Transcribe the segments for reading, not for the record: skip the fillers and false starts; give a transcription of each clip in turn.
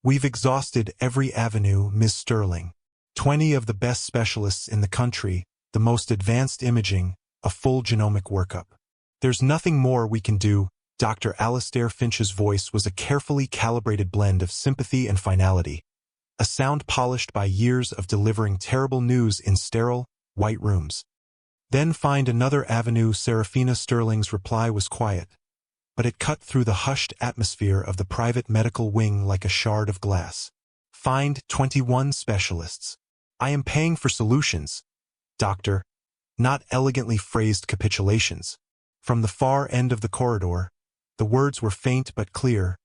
We've exhausted every avenue, Ms. Sterling. 20 of the best specialists in the country, the most advanced imaging, a full genomic workup. There's nothing more we can do. Dr. Alastair Finch's voice was a carefully calibrated blend of sympathy and finality, a sound polished by years of delivering terrible news in sterile, white rooms. Then find another avenue. Serafina Sterling's reply was quiet, but it cut through the hushed atmosphere of the private medical wing like a shard of glass. Find 21 specialists. I am paying for solutions, doctor, not elegantly phrased capitulations. From the far end of the corridor, the words were faint but clear,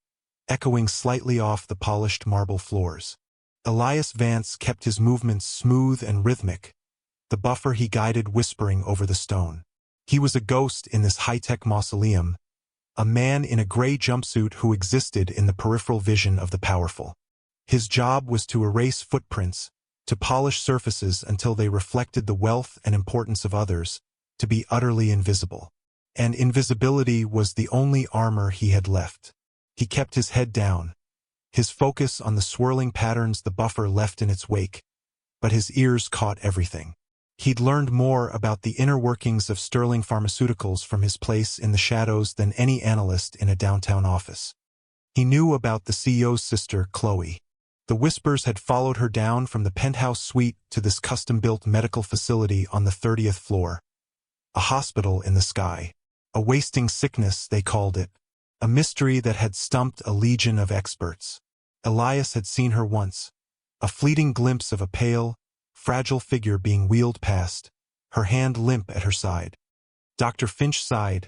echoing slightly off the polished marble floors. Elias Vance kept his movements smooth and rhythmic, the buffer he guided whispering over the stone. He was a ghost in this high-tech mausoleum, a man in a gray jumpsuit who existed in the peripheral vision of the powerful. His job was to erase footprints, to polish surfaces until they reflected the wealth and importance of others, to be utterly invisible. And invisibility was the only armor he had left. He kept his head down, his focus on the swirling patterns the buffer left in its wake, but his ears caught everything. He'd learned more about the inner workings of Sterling Pharmaceuticals from his place in the shadows than any analyst in a downtown office. He knew about the CEO's sister, Chloe. The whispers had followed her down from the penthouse suite to this custom-built medical facility on the 30th floor. A hospital in the sky. A wasting sickness, they called it. A mystery that had stumped a legion of experts. Elias had seen her once. A fleeting glimpse of a pale, fragile figure being wheeled past, her hand limp at her side. Dr. Finch sighed,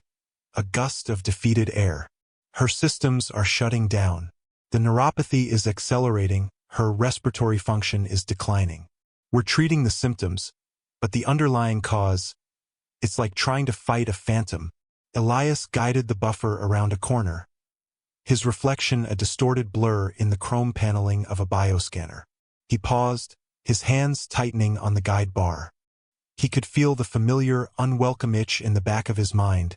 a gust of defeated air. Her systems are shutting down. The neuropathy is accelerating, her respiratory function is declining. We're treating the symptoms, but the underlying cause, it's like trying to fight a phantom. Elias guided the buffer around a corner, his reflection a distorted blur in the chrome paneling of a bioscanner. He paused, his hands tightening on the guide bar. He could feel the familiar, unwelcome itch in the back of his mind,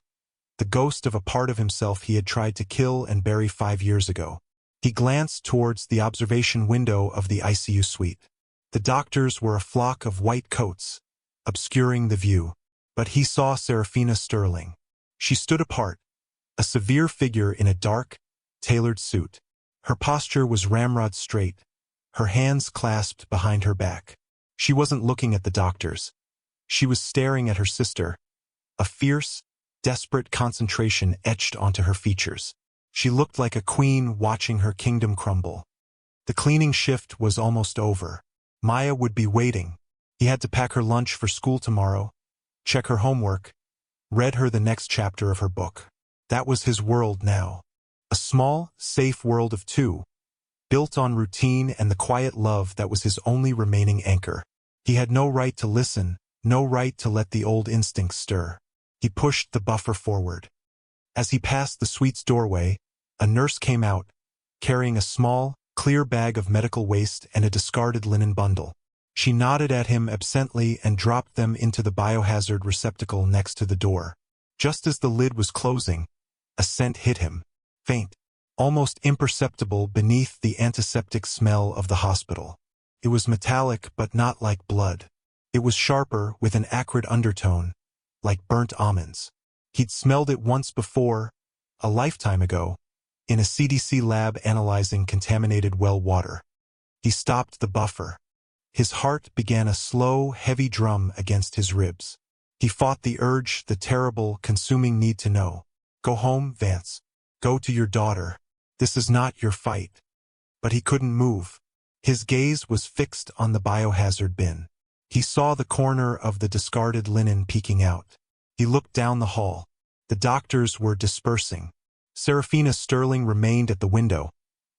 the ghost of a part of himself he had tried to kill and bury 5 years ago. He glanced towards the observation window of the ICU suite. The doctors were a flock of white coats, obscuring the view, but he saw Serafina Sterling. She stood apart, a severe figure in a dark, tailored suit. Her posture was ramrod straight, her hands clasped behind her back. She wasn't looking at the doctors. She was staring at her sister, a fierce, desperate concentration etched onto her features. She looked like a queen watching her kingdom crumble. The cleaning shift was almost over. Maya would be waiting. He had to pack her lunch for school tomorrow, check her homework, read her the next chapter of her book. That was his world now. A small, safe world of two, built on routine and the quiet love that was his only remaining anchor. He had no right to listen, no right to let the old instincts stir. He pushed the buffer forward. As he passed the suite's doorway, a nurse came out, carrying a small, clear bag of medical waste and a discarded linen bundle. She nodded at him absently and dropped them into the biohazard receptacle next to the door. Just as the lid was closing, a scent hit him, faint, almost imperceptible beneath the antiseptic smell of the hospital. It was metallic but not like blood. It was sharper with an acrid undertone, like burnt almonds. He'd smelled it once before, a lifetime ago, in a CDC lab analyzing contaminated well water. He stopped the buffer. His heart began a slow, heavy drum against his ribs. He fought the urge, the terrible, consuming need to know. Go home, Vance. Go to your daughter. This is not your fight. But he couldn't move. His gaze was fixed on the biohazard bin. He saw the corner of the discarded linen peeking out. He looked down the hall. The doctors were dispersing. Serafina Sterling remained at the window,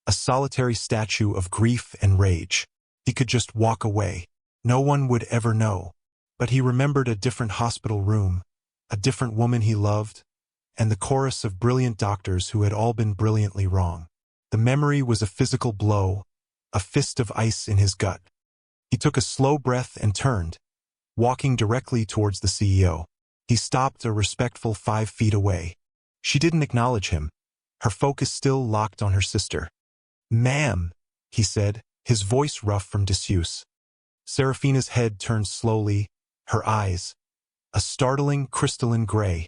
a solitary statue of grief and rage. He could just walk away. No one would ever know. But he remembered a different hospital room, a different woman he loved, and the chorus of brilliant doctors who had all been brilliantly wrong. The memory was a physical blow, a fist of ice in his gut. He took a slow breath and turned, walking directly towards the CEO. He stopped a respectful 5 feet away. She didn't acknowledge him, her focus still locked on her sister. "Ma'am," he said, his voice rough from disuse. Serafina's head turned slowly, her eyes, a startling crystalline gray,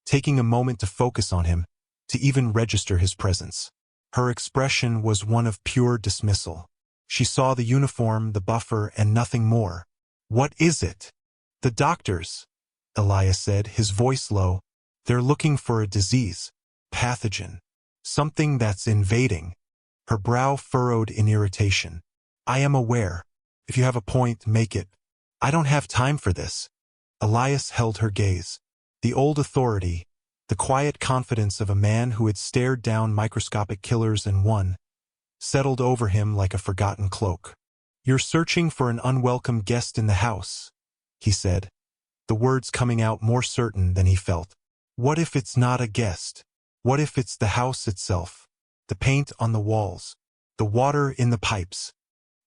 taking a moment to focus on him, to even register his presence. Her expression was one of pure dismissal. She saw the uniform, the buffer, and nothing more. "What is it?" "The doctors," Elias said, his voice low. "They're looking for a disease, pathogen, something that's invading." Her brow furrowed in irritation. "I am aware. If you have a point, make it. I don't have time for this." Elias held her gaze. The old authority, the quiet confidence of a man who had stared down microscopic killers and won, settled over him like a forgotten cloak. "You're searching for an unwelcome guest in the house," he said, the words coming out more certain than he felt. "What if it's not a guest? What if it's the house itself? The paint on the walls, the water in the pipes?"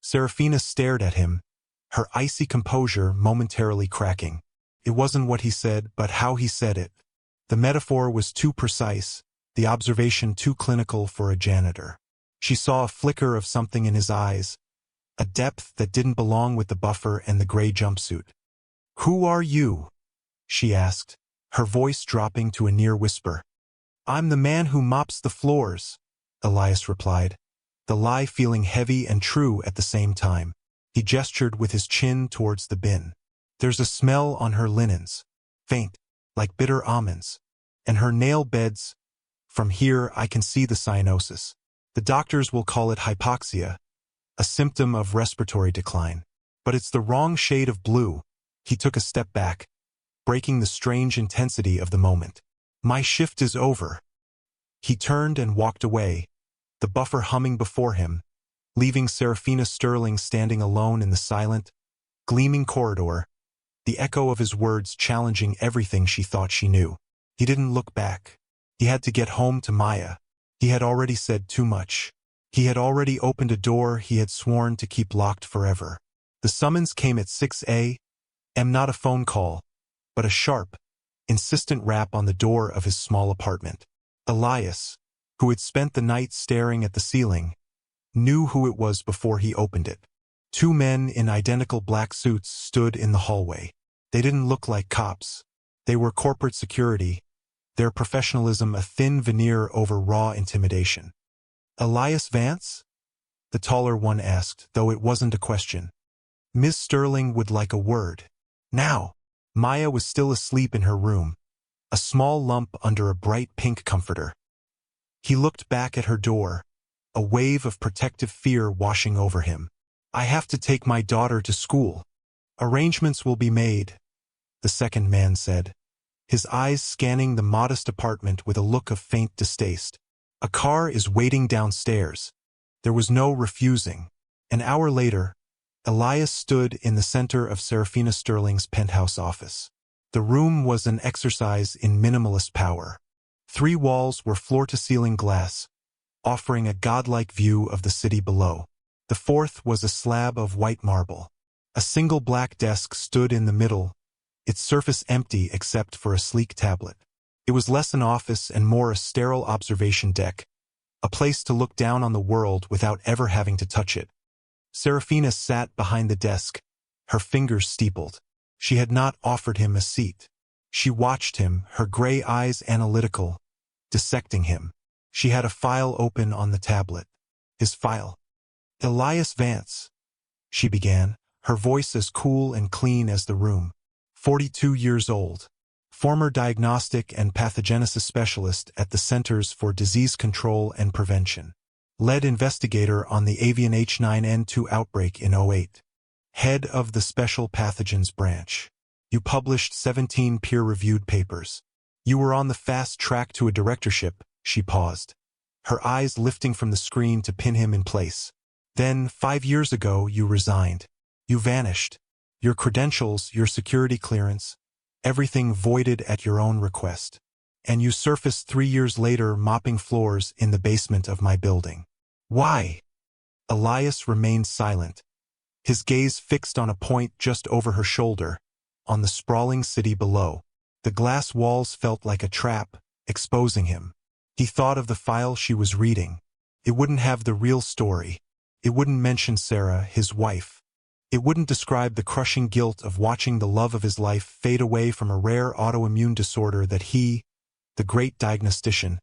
Serafina stared at him, her icy composure momentarily cracking. It wasn't what he said, but how he said it. The metaphor was too precise, the observation too clinical for a janitor. She saw a flicker of something in his eyes, a depth that didn't belong with the buffer and the gray jumpsuit. "Who are you?" she asked, her voice dropping to a near whisper. "I'm the man who mops the floors," Elias replied, the lie feeling heavy and true at the same time. He gestured with his chin towards the bin. "There's a smell on her linens, faint, like bitter almonds, and her nail beds. From here I can see the cyanosis. The doctors will call it hypoxia, a symptom of respiratory decline. But it's the wrong shade of blue." He took a step back, breaking the strange intensity of the moment. "My shift is over." He turned and walked away, the buffer humming before him, leaving Serafina Sterling standing alone in the silent, gleaming corridor, the echo of his words challenging everything she thought she knew. He didn't look back. He had to get home to Maya. He had already said too much. He had already opened a door he had sworn to keep locked forever. The summons came at 6 a.m., not a phone call, but a sharp, insistent rap on the door of his small apartment. Elias, who had spent the night staring at the ceiling, knew who it was before he opened it. Two men in identical black suits stood in the hallway. They didn't look like cops. They were corporate security, their professionalism a thin veneer over raw intimidation. "Elias Vance?" the taller one asked, though it wasn't a question. "Miss Sterling would like a word. Now." Maya was still asleep in her room, a small lump under a bright pink comforter. He looked back at her door, a wave of protective fear washing over him. "I have to take my daughter to school. Arrangements will be made," the second man said, his eyes scanning the modest apartment with a look of faint distaste. "A car is waiting downstairs." There was no refusing. An hour later, Elias stood in the center of Serafina Sterling's penthouse office. The room was an exercise in minimalist power. 3 walls were floor-to-ceiling glass, offering a godlike view of the city below. The 4th was a slab of white marble. A single black desk stood in the middle, its surface empty except for a sleek tablet. It was less an office and more a sterile observation deck, a place to look down on the world without ever having to touch it. Serafina sat behind the desk, her fingers steepled. She had not offered him a seat. She watched him, her gray eyes analytical, dissecting him. She had a file open on the tablet. His file. "Elias Vance," she began, her voice as cool and clean as the room. 42 years old. Former diagnostic and pathogenesis specialist at the Centers for Disease Control and Prevention. Lead investigator on the avian H9N2 outbreak in '08. Head of the Special Pathogens Branch. You published 17 peer-reviewed papers. You were on the fast track to a directorship. She paused, her eyes lifting from the screen to pin him in place. Then, 5 years ago, you resigned. You vanished. Your credentials, your security clearance, everything voided at your own request. And you surfaced 3 years later mopping floors in the basement of my building. Why? Elias remained silent, his gaze fixed on a point just over her shoulder, on the sprawling city below. The glass walls felt like a trap, exposing him. He thought of the file she was reading. It wouldn't have the real story. It wouldn't mention Sarah, his wife. It wouldn't describe the crushing guilt of watching the love of his life fade away from a rare autoimmune disorder that he, the great diagnostician,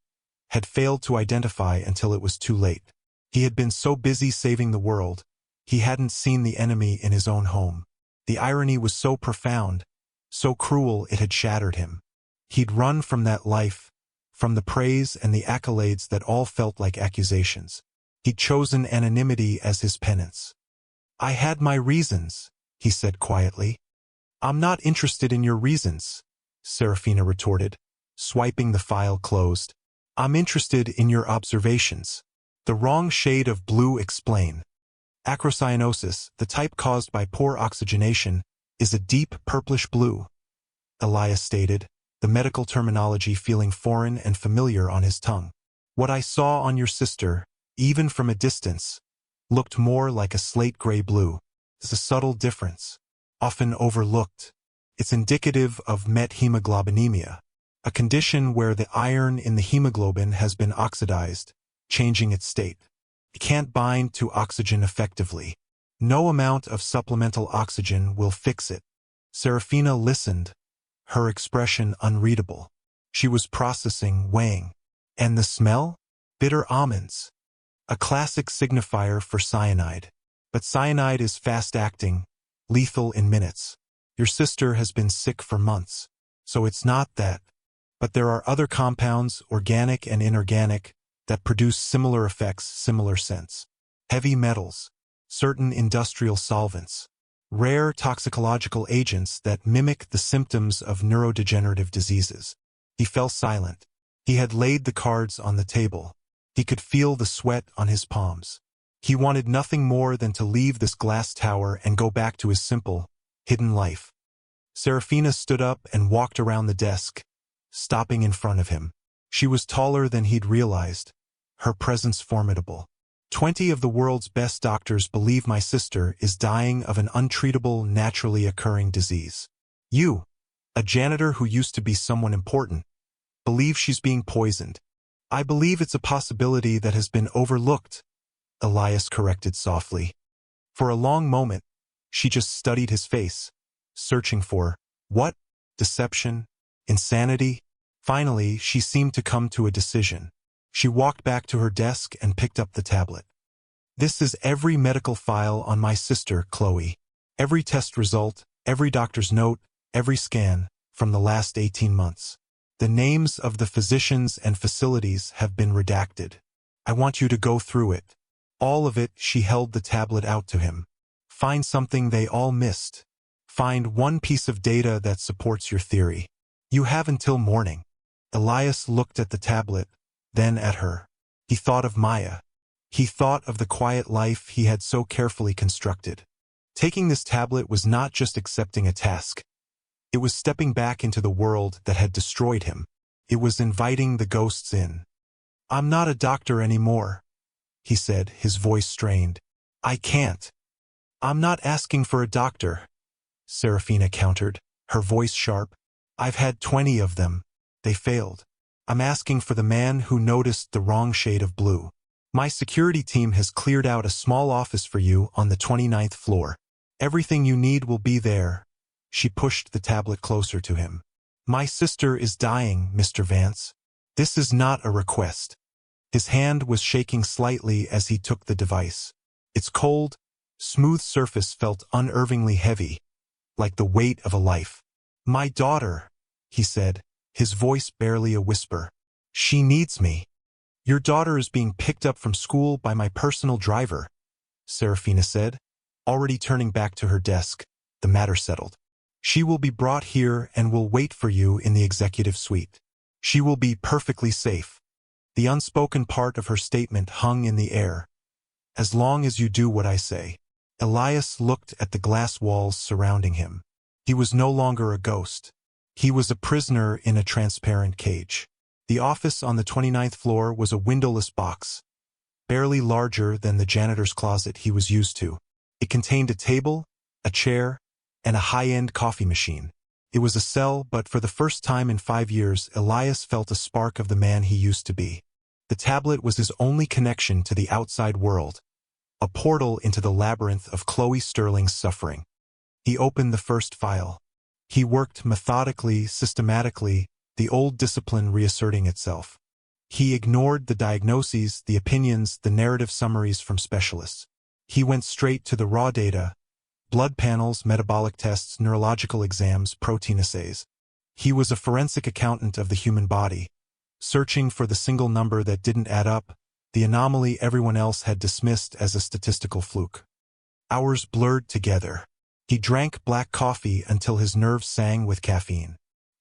had failed to identify until it was too late. He had been so busy saving the world, he hadn't seen the enemy in his own home. The irony was so profound, so cruel it had shattered him. He'd run from that life, from the praise and the accolades that all felt like accusations. He'd chosen anonymity as his penance. "I had my reasons," he said quietly. "I'm not interested in your reasons," Serafina retorted, swiping the file closed. "I'm interested in your observations." "The wrong shade of blue explain. Acrocyanosis, the type caused by poor oxygenation, is a deep purplish blue," Elias stated, the medical terminology feeling foreign and familiar on his tongue. "What I saw on your sister, even from a distance, looked more like a slate-gray blue. It's a subtle difference, often overlooked. It's indicative of methemoglobinemia, a condition where the iron in the hemoglobin has been oxidized, changing its state. It can't bind to oxygen effectively. No amount of supplemental oxygen will fix it." Serafina listened, her expression unreadable. She was processing, weighing. And the smell? Bitter almonds. A classic signifier for cyanide. But cyanide is fast-acting, lethal in minutes. Your sister has been sick for months. So it's not that. But there are other compounds, organic and inorganic, that produce similar effects, similar scents. Heavy metals, certain industrial solvents, rare toxicological agents that mimic the symptoms of neurodegenerative diseases. He fell silent. He had laid the cards on the table. He could feel the sweat on his palms. He wanted nothing more than to leave this glass tower and go back to his simple, hidden life. Serafina stood up and walked around the desk, stopping in front of him. She was taller than he'd realized, her presence formidable. 20 of the world's best doctors believe my sister is dying of an untreatable, naturally occurring disease. You, a janitor who used to be someone important, believe she's being poisoned. I believe it's a possibility that has been overlooked, Elias corrected softly. For a long moment, she just studied his face, searching for, what? Deception? Insanity? Finally, she seemed to come to a decision. She walked back to her desk and picked up the tablet. "This is every medical file on my sister, Chloe. Every test result, every doctor's note, every scan, from the last 18 months. The names of the physicians and facilities have been redacted. I want you to go through it. All of it." She held the tablet out to him. "Find something they all missed. Find one piece of data that supports your theory. You have until morning." Elias looked at the tablet, then at her. He thought of Maya. He thought of the quiet life he had so carefully constructed. Taking this tablet was not just accepting a task. It was stepping back into the world that had destroyed him. It was inviting the ghosts in. "I'm not a doctor anymore," he said, his voice strained. "I can't." "I'm not asking for a doctor," Serafina countered, her voice sharp. "I've had 20 of them. They failed. I'm asking for the man who noticed the wrong shade of blue. My security team has cleared out a small office for you on the 29th floor. Everything you need will be there." She pushed the tablet closer to him. "My sister is dying, Mr. Vance. This is not a request." His hand was shaking slightly as he took the device. Its cold, smooth surface felt unnervingly heavy, like the weight of a life. "My daughter," he said, his voice barely a whisper. "She needs me." "Your daughter is being picked up from school by my personal driver," Serafina said, already turning back to her desk, the matter settled. "She will be brought here and will wait for you in the executive suite. She will be perfectly safe." The unspoken part of her statement hung in the air. "As long as you do what I say." Elias looked at the glass walls surrounding him. He was no longer a ghost. He was a prisoner in a transparent cage. The office on the 29th floor was a windowless box, barely larger than the janitor's closet he was used to. It contained a table, a chair, and a high-end coffee machine. It was a cell, but for the first time in 5 years, Elias felt a spark of the man he used to be. The tablet was his only connection to the outside world, a portal into the labyrinth of Chloe Sterling's suffering. He opened the first file. He worked methodically, systematically, the old discipline reasserting itself. He ignored the diagnoses, the opinions, the narrative summaries from specialists. He went straight to the raw data: blood panels, metabolic tests, neurological exams, protein assays. He was a forensic accountant of the human body, searching for the single number that didn't add up, the anomaly everyone else had dismissed as a statistical fluke. Hours blurred together. He drank black coffee until his nerves sang with caffeine.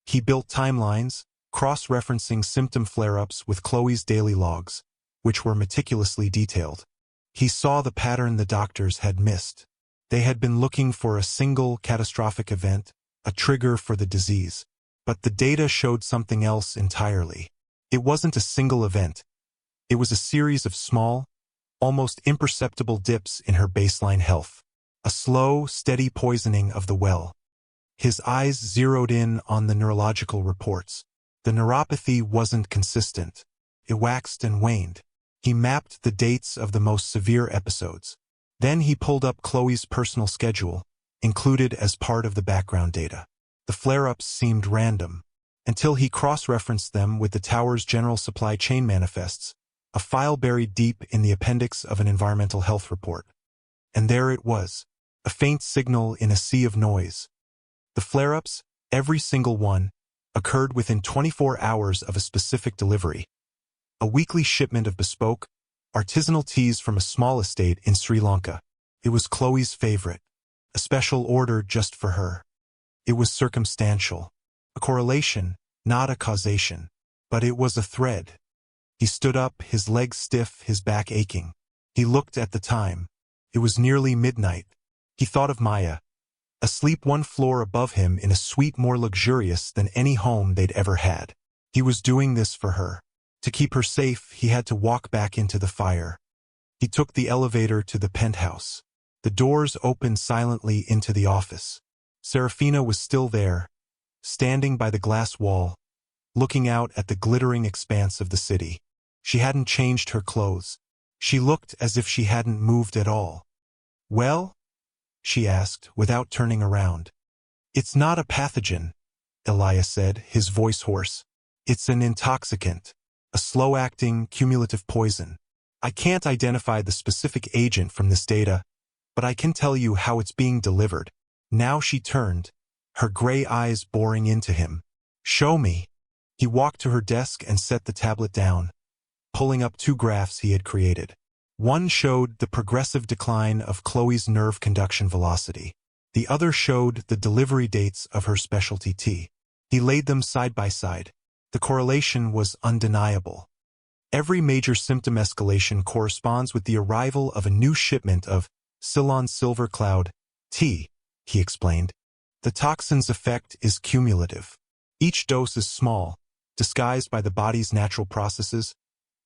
He built timelines, cross-referencing symptom flare-ups with Chloe's daily logs, which were meticulously detailed. He saw the pattern the doctors had missed. They had been looking for a single catastrophic event, a trigger for the disease. But the data showed something else entirely. It wasn't a single event. It was a series of small, almost imperceptible dips in her baseline health. A slow, steady poisoning of the well. His eyes zeroed in on the neurological reports. The neuropathy wasn't consistent. It waxed and waned. He mapped the dates of the most severe episodes. Then he pulled up Chloe's personal schedule, included as part of the background data. The flare-ups seemed random, until he cross-referenced them with the tower's general supply chain manifests, a file buried deep in the appendix of an environmental health report. And there it was, a faint signal in a sea of noise. The flare-ups, every single one, occurred within 24 hours of a specific delivery. A weekly shipment of bespoke, artisanal teas from a small estate in Sri Lanka. It was Chloe's favorite, a special order just for her. It was circumstantial, a correlation, not a causation, but it was a thread. He stood up, his legs stiff, his back aching. He looked at the time. It was nearly midnight. He thought of Maya, asleep one floor above him in a suite more luxurious than any home they'd ever had. He was doing this for her. To keep her safe, he had to walk back into the fire. He took the elevator to the penthouse. The doors opened silently into the office. Serafina was still there, standing by the glass wall, looking out at the glittering expanse of the city. She hadn't changed her clothes. She looked as if she hadn't moved at all. "Well?" she asked, without turning around. "It's not a pathogen," Elias said, his voice hoarse. "It's an intoxicant, a slow-acting, cumulative poison. I can't identify the specific agent from this data, but I can tell you how it's being delivered." Now she turned, her gray eyes boring into him. "Show me." He walked to her desk and set the tablet down, pulling up two graphs he had created. One showed the progressive decline of Chloe's nerve conduction velocity. The other showed the delivery dates of her specialty tea. He laid them side by side. The correlation was undeniable. Every major symptom escalation corresponds with the arrival of a new shipment of Ceylon Silver Cloud tea, he explained. The toxin's effect is cumulative. Each dose is small, disguised by the body's natural processes,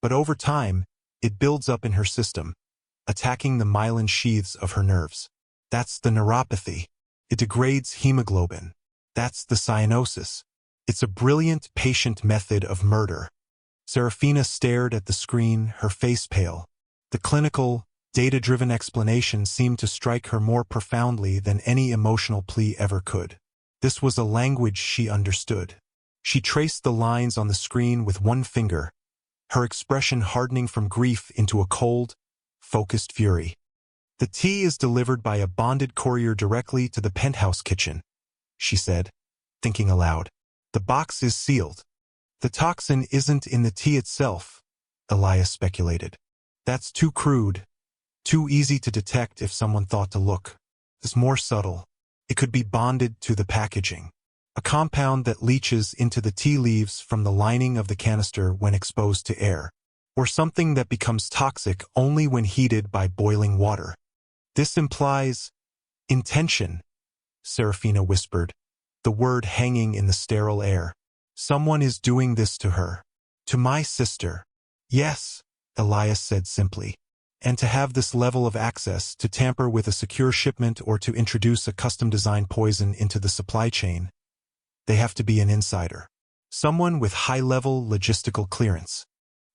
but over time, it builds up in her system, attacking the myelin sheaths of her nerves. That's the neuropathy. It degrades hemoglobin. That's the cyanosis. It's a brilliant patient method of murder. Serafina stared at the screen, her face pale. The clinical, data-driven explanation seemed to strike her more profoundly than any emotional plea ever could. This was a language she understood. She traced the lines on the screen with one finger, her expression hardening from grief into a cold, focused fury. "The tea is delivered by a bonded courier directly to the penthouse kitchen," she said, thinking aloud. "The box is sealed. The toxin isn't in the tea itself," Elias speculated. "That's too crude, too easy to detect if someone thought to look. It's more subtle. It could be bonded to the packaging. A compound that leaches into the tea leaves from the lining of the canister when exposed to air, or something that becomes toxic only when heated by boiling water. This implies intention," Serafina whispered, the word hanging in the sterile air. "Someone is doing this to her. To my sister." "Yes," Elias said simply. "And to have this level of access, to tamper with a secure shipment or to introduce a custom-designed poison into the supply chain, they have to be an insider. Someone with high-level logistical clearance."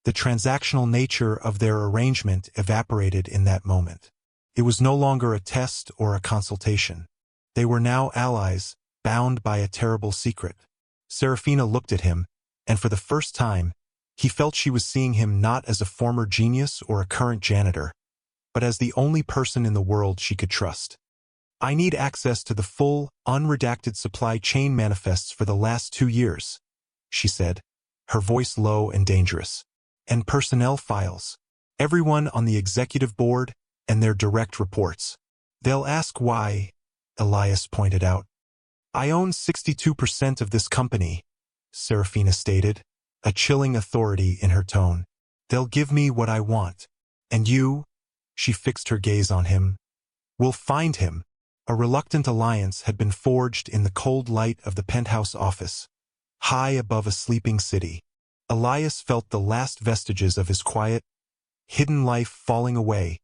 The transactional nature of their arrangement evaporated in that moment. It was no longer a test or a consultation. They were now allies, bound by a terrible secret. Serafina looked at him, and for the first time, he felt she was seeing him not as a former genius or a current janitor, but as the only person in the world she could trust. I need access to the full, unredacted supply chain manifests for the last 2 years, she said, her voice low and dangerous. And personnel files. Everyone on the executive board and their direct reports. They'll ask why, Elias pointed out. I own 62% of this company, Serafina stated, a chilling authority in her tone. They'll give me what I want. And you, she fixed her gaze on him, will find him. A reluctant alliance had been forged in the cold light of the penthouse office, high above a sleeping city. Elias felt the last vestiges of his quiet, hidden life falling away,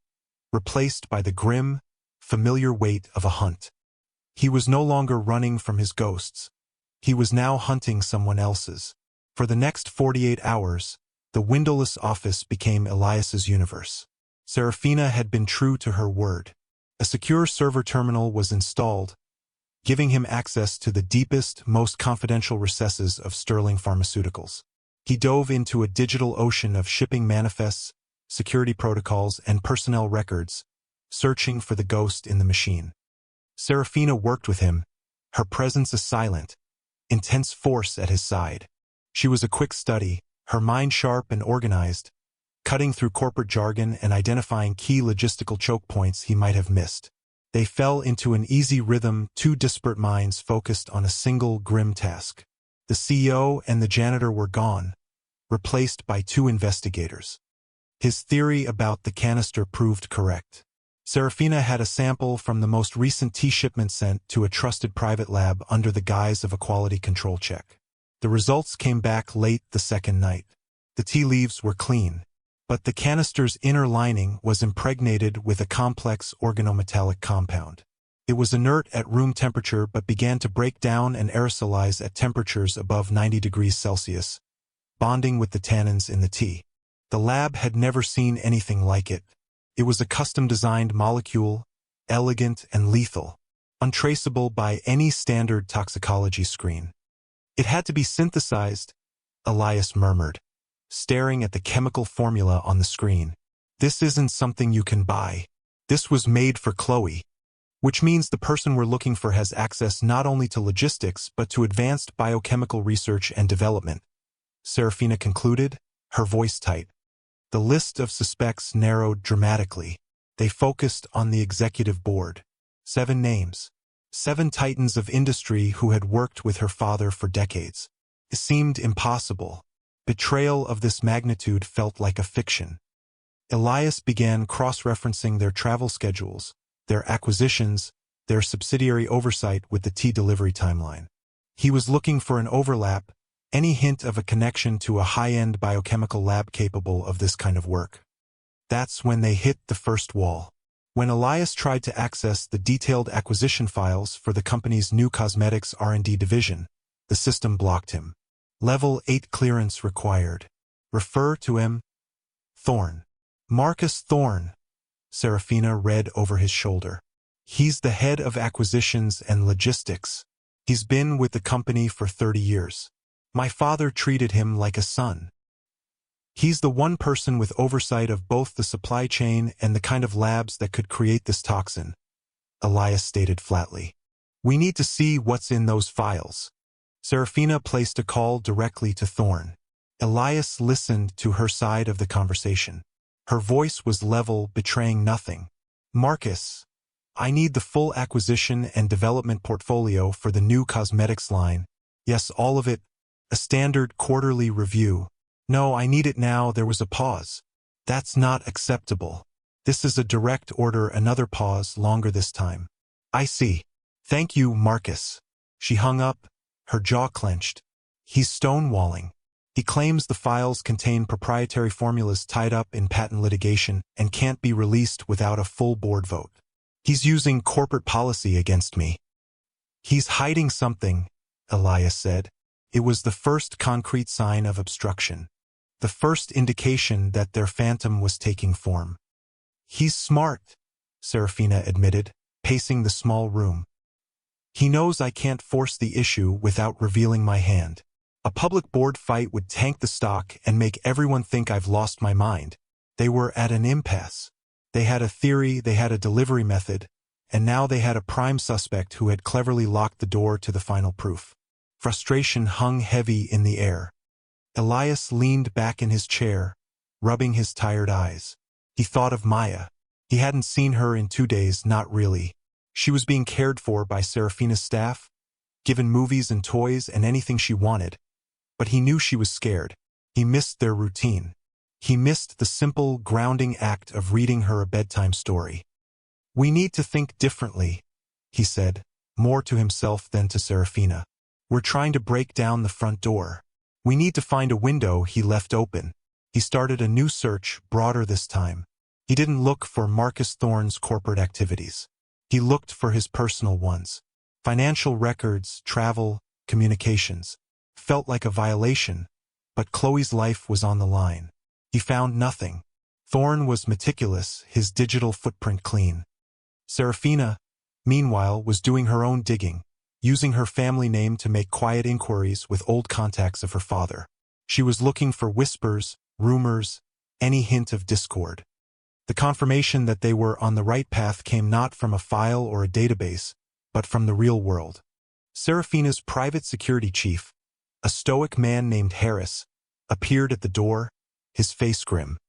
replaced by the grim, familiar weight of a hunt. He was no longer running from his ghosts. He was now hunting someone else's. For the next 48 hours, the windowless office became Elias's universe. Serafina had been true to her word. A secure server terminal was installed, giving him access to the deepest, most confidential recesses of Sterling Pharmaceuticals. He dove into a digital ocean of shipping manifests, security protocols, and personnel records, searching for the ghost in the machine. Serafina worked with him, her presence a silent, intense force at his side. She was a quick study, her mind sharp and organized, cutting through corporate jargon and identifying key logistical choke points he might have missed. They fell into an easy rhythm, two disparate minds focused on a single grim task. The CEO and the janitor were gone, replaced by 2 investigators. His theory about the canister proved correct. Serafina had a sample from the most recent tea shipment sent to a trusted private lab under the guise of a quality control check. The results came back late the second night. The tea leaves were clean, but the canister's inner lining was impregnated with a complex organometallic compound. It was inert at room temperature but began to break down and aerosolize at temperatures above 90 degrees Celsius, bonding with the tannins in the tea. The lab had never seen anything like it. It was a custom-designed molecule, elegant and lethal, untraceable by any standard toxicology screen. It had to be synthesized, Elias murmured, staring at the chemical formula on the screen. This isn't something you can buy. This was made for Chloe. Which means the person we're looking for has access not only to logistics but to advanced biochemical research and development. Serafina concluded, her voice tight. The list of suspects narrowed dramatically. They focused on the executive board. 7 names. 7 titans of industry who had worked with her father for decades. It seemed impossible. Betrayal of this magnitude felt like a fiction. Elias began cross-referencing their travel schedules, their acquisitions, their subsidiary oversight with the tea delivery timeline. He was looking for an overlap, any hint of a connection to a high-end biochemical lab capable of this kind of work. That's when they hit the first wall. When Elias tried to access the detailed acquisition files for the company's new cosmetics R&D division, the system blocked him. Level 8 clearance required. Refer to him. Thorne. Marcus Thorne. Serafina read over his shoulder. He's the head of acquisitions and logistics. He's been with the company for 30 years. My father treated him like a son. He's the one person with oversight of both the supply chain and the kind of labs that could create this toxin, Elias stated flatly. We need to see what's in those files. Serafina placed a call directly to Thorne. Elias listened to her side of the conversation. Her voice was level, betraying nothing. Marcus, I need the full acquisition and development portfolio for the new cosmetics line. Yes, all of it. A standard quarterly review. No, I need it now. There was a pause. That's not acceptable. This is a direct order. Another pause, longer this time. I see. Thank you, Marcus. She hung up, her jaw clenched. He's stonewalling. He claims the files contain proprietary formulas tied up in patent litigation and can't be released without a full board vote. He's using corporate policy against me. He's hiding something, Elias said. It was the first concrete sign of obstruction. The first indication that their phantom was taking form. He's smart, Serafina admitted, pacing the small room. He knows I can't force the issue without revealing my hand. A public board fight would tank the stock and make everyone think I've lost my mind. They were at an impasse. They had a theory, they had a delivery method, and now they had a prime suspect who had cleverly locked the door to the final proof. Frustration hung heavy in the air. Elias leaned back in his chair, rubbing his tired eyes. He thought of Maya. He hadn't seen her in 2 days, not really. She was being cared for by Serafina's staff, given movies and toys and anything she wanted. But he knew she was scared. He missed their routine. He missed the simple, grounding act of reading her a bedtime story. "We need to think differently," he said, more to himself than to Serafina. "We're trying to break down the front door. We need to find a window he left open." He started a new search, broader this time. He didn't look for Marcus Thorne's corporate activities. He looked for his personal ones. Financial records, travel, communications. Felt like a violation, but Chloe's life was on the line. He found nothing. Thorne was meticulous, his digital footprint clean. Serafina, meanwhile, was doing her own digging, using her family name to make quiet inquiries with old contacts of her father. She was looking for whispers, rumors, any hint of discord. The confirmation that they were on the right path came not from a file or a database, but from the real world. Serafina's private security chief, a stoic man named Harris, appeared at the door, his face grim.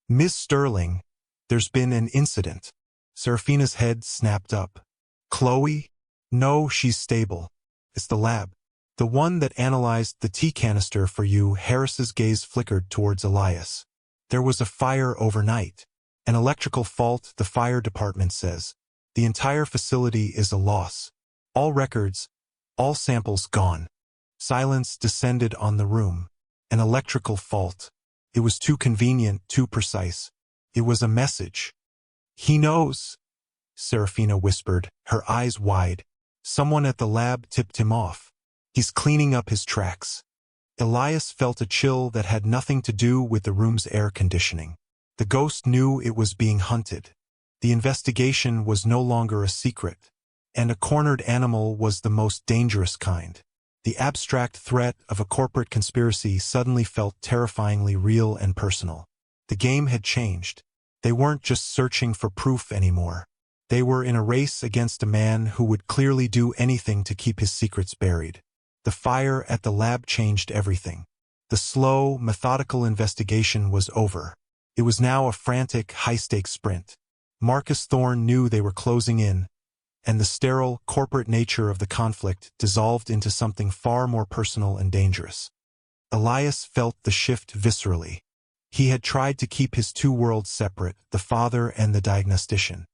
"Ms. Sterling, there's been an incident." Serafina's head snapped up. "Chloe? No, she's stable. It's the lab. The one that analyzed the tea canister for you." Harris's gaze flickered towards Elias. "There was a fire overnight. An electrical fault, the fire department says. The entire facility is a loss. All records, all samples gone." Silence descended on the room. An electrical fault. It was too convenient, too precise. It was a message. "He knows," Serafina whispered, her eyes wide. "Someone at the lab tipped him off. He's cleaning up his tracks." Elias felt a chill that had nothing to do with the room's air conditioning. The ghost knew it was being hunted. The investigation was no longer a secret, and a cornered animal was the most dangerous kind. The abstract threat of a corporate conspiracy suddenly felt terrifyingly real and personal. The game had changed. They weren't just searching for proof anymore. They were in a race against a man who would clearly do anything to keep his secrets buried. The fire at the lab changed everything. The slow, methodical investigation was over. It was now a frantic, high-stakes sprint. Marcus Thorne knew they were closing in, and the sterile, corporate nature of the conflict dissolved into something far more personal and dangerous. Elias felt the shift viscerally. He had tried to keep his two worlds separate, the father and the diagnostician.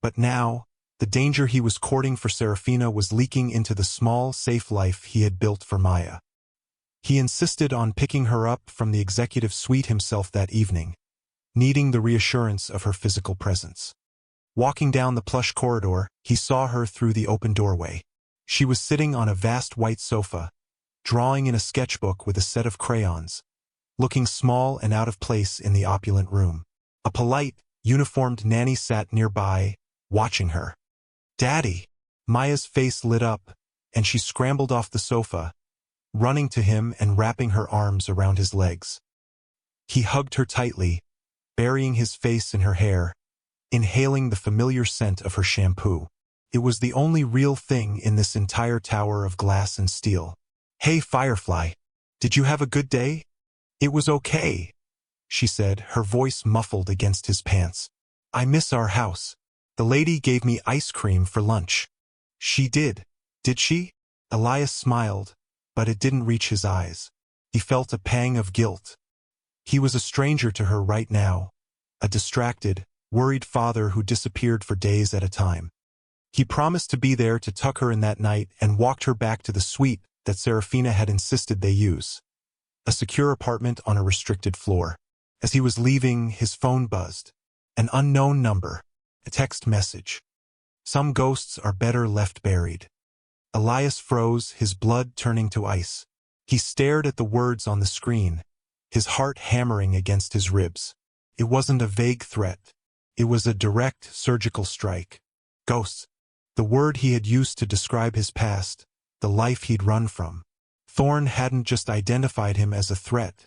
But now, the danger he was courting for Serafina was leaking into the small, safe life he had built for Maya. He insisted on picking her up from the executive suite himself that evening, needing the reassurance of her physical presence. Walking down the plush corridor, he saw her through the open doorway. She was sitting on a vast white sofa, drawing in a sketchbook with a set of crayons, looking small and out of place in the opulent room. A polite, uniformed nanny sat nearby, watching her. "Daddy!" Maya's face lit up, and she scrambled off the sofa, running to him and wrapping her arms around his legs. He hugged her tightly, burying his face in her hair, inhaling the familiar scent of her shampoo. It was the only real thing in this entire tower of glass and steel. "Hey, Firefly, did you have a good day?" "It was okay," she said, her voice muffled against his pants. "I miss our house. The lady gave me ice cream for lunch." "She did she?" Elias smiled, but it didn't reach his eyes. He felt a pang of guilt. He was a stranger to her right now, a distracted, worried father who disappeared for days at a time. He promised to be there to tuck her in that night and walked her back to the suite that Serafina had insisted they use. A secure apartment on a restricted floor. As he was leaving, his phone buzzed. An unknown number. A text message. "Some ghosts are better left buried." Elias froze, his blood turning to ice. He stared at the words on the screen, his heart hammering against his ribs. It wasn't a vague threat. It was a direct surgical strike. Ghosts. The word he had used to describe his past, the life he'd run from. Thorne hadn't just identified him as a threat.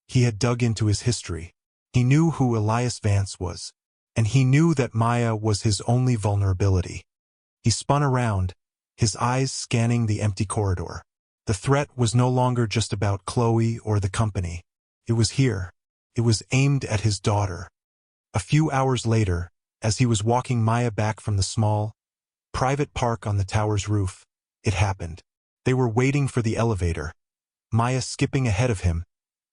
He had dug into his history. He knew who Elias Vance was, and he knew that Maya was his only vulnerability. He spun around, his eyes scanning the empty corridor. The threat was no longer just about Chloe or the company. It was here. It was aimed at his daughter. A few hours later, as he was walking Maya back from the small, private park on the tower's roof, it happened. They were waiting for the elevator, Maya skipping ahead of him,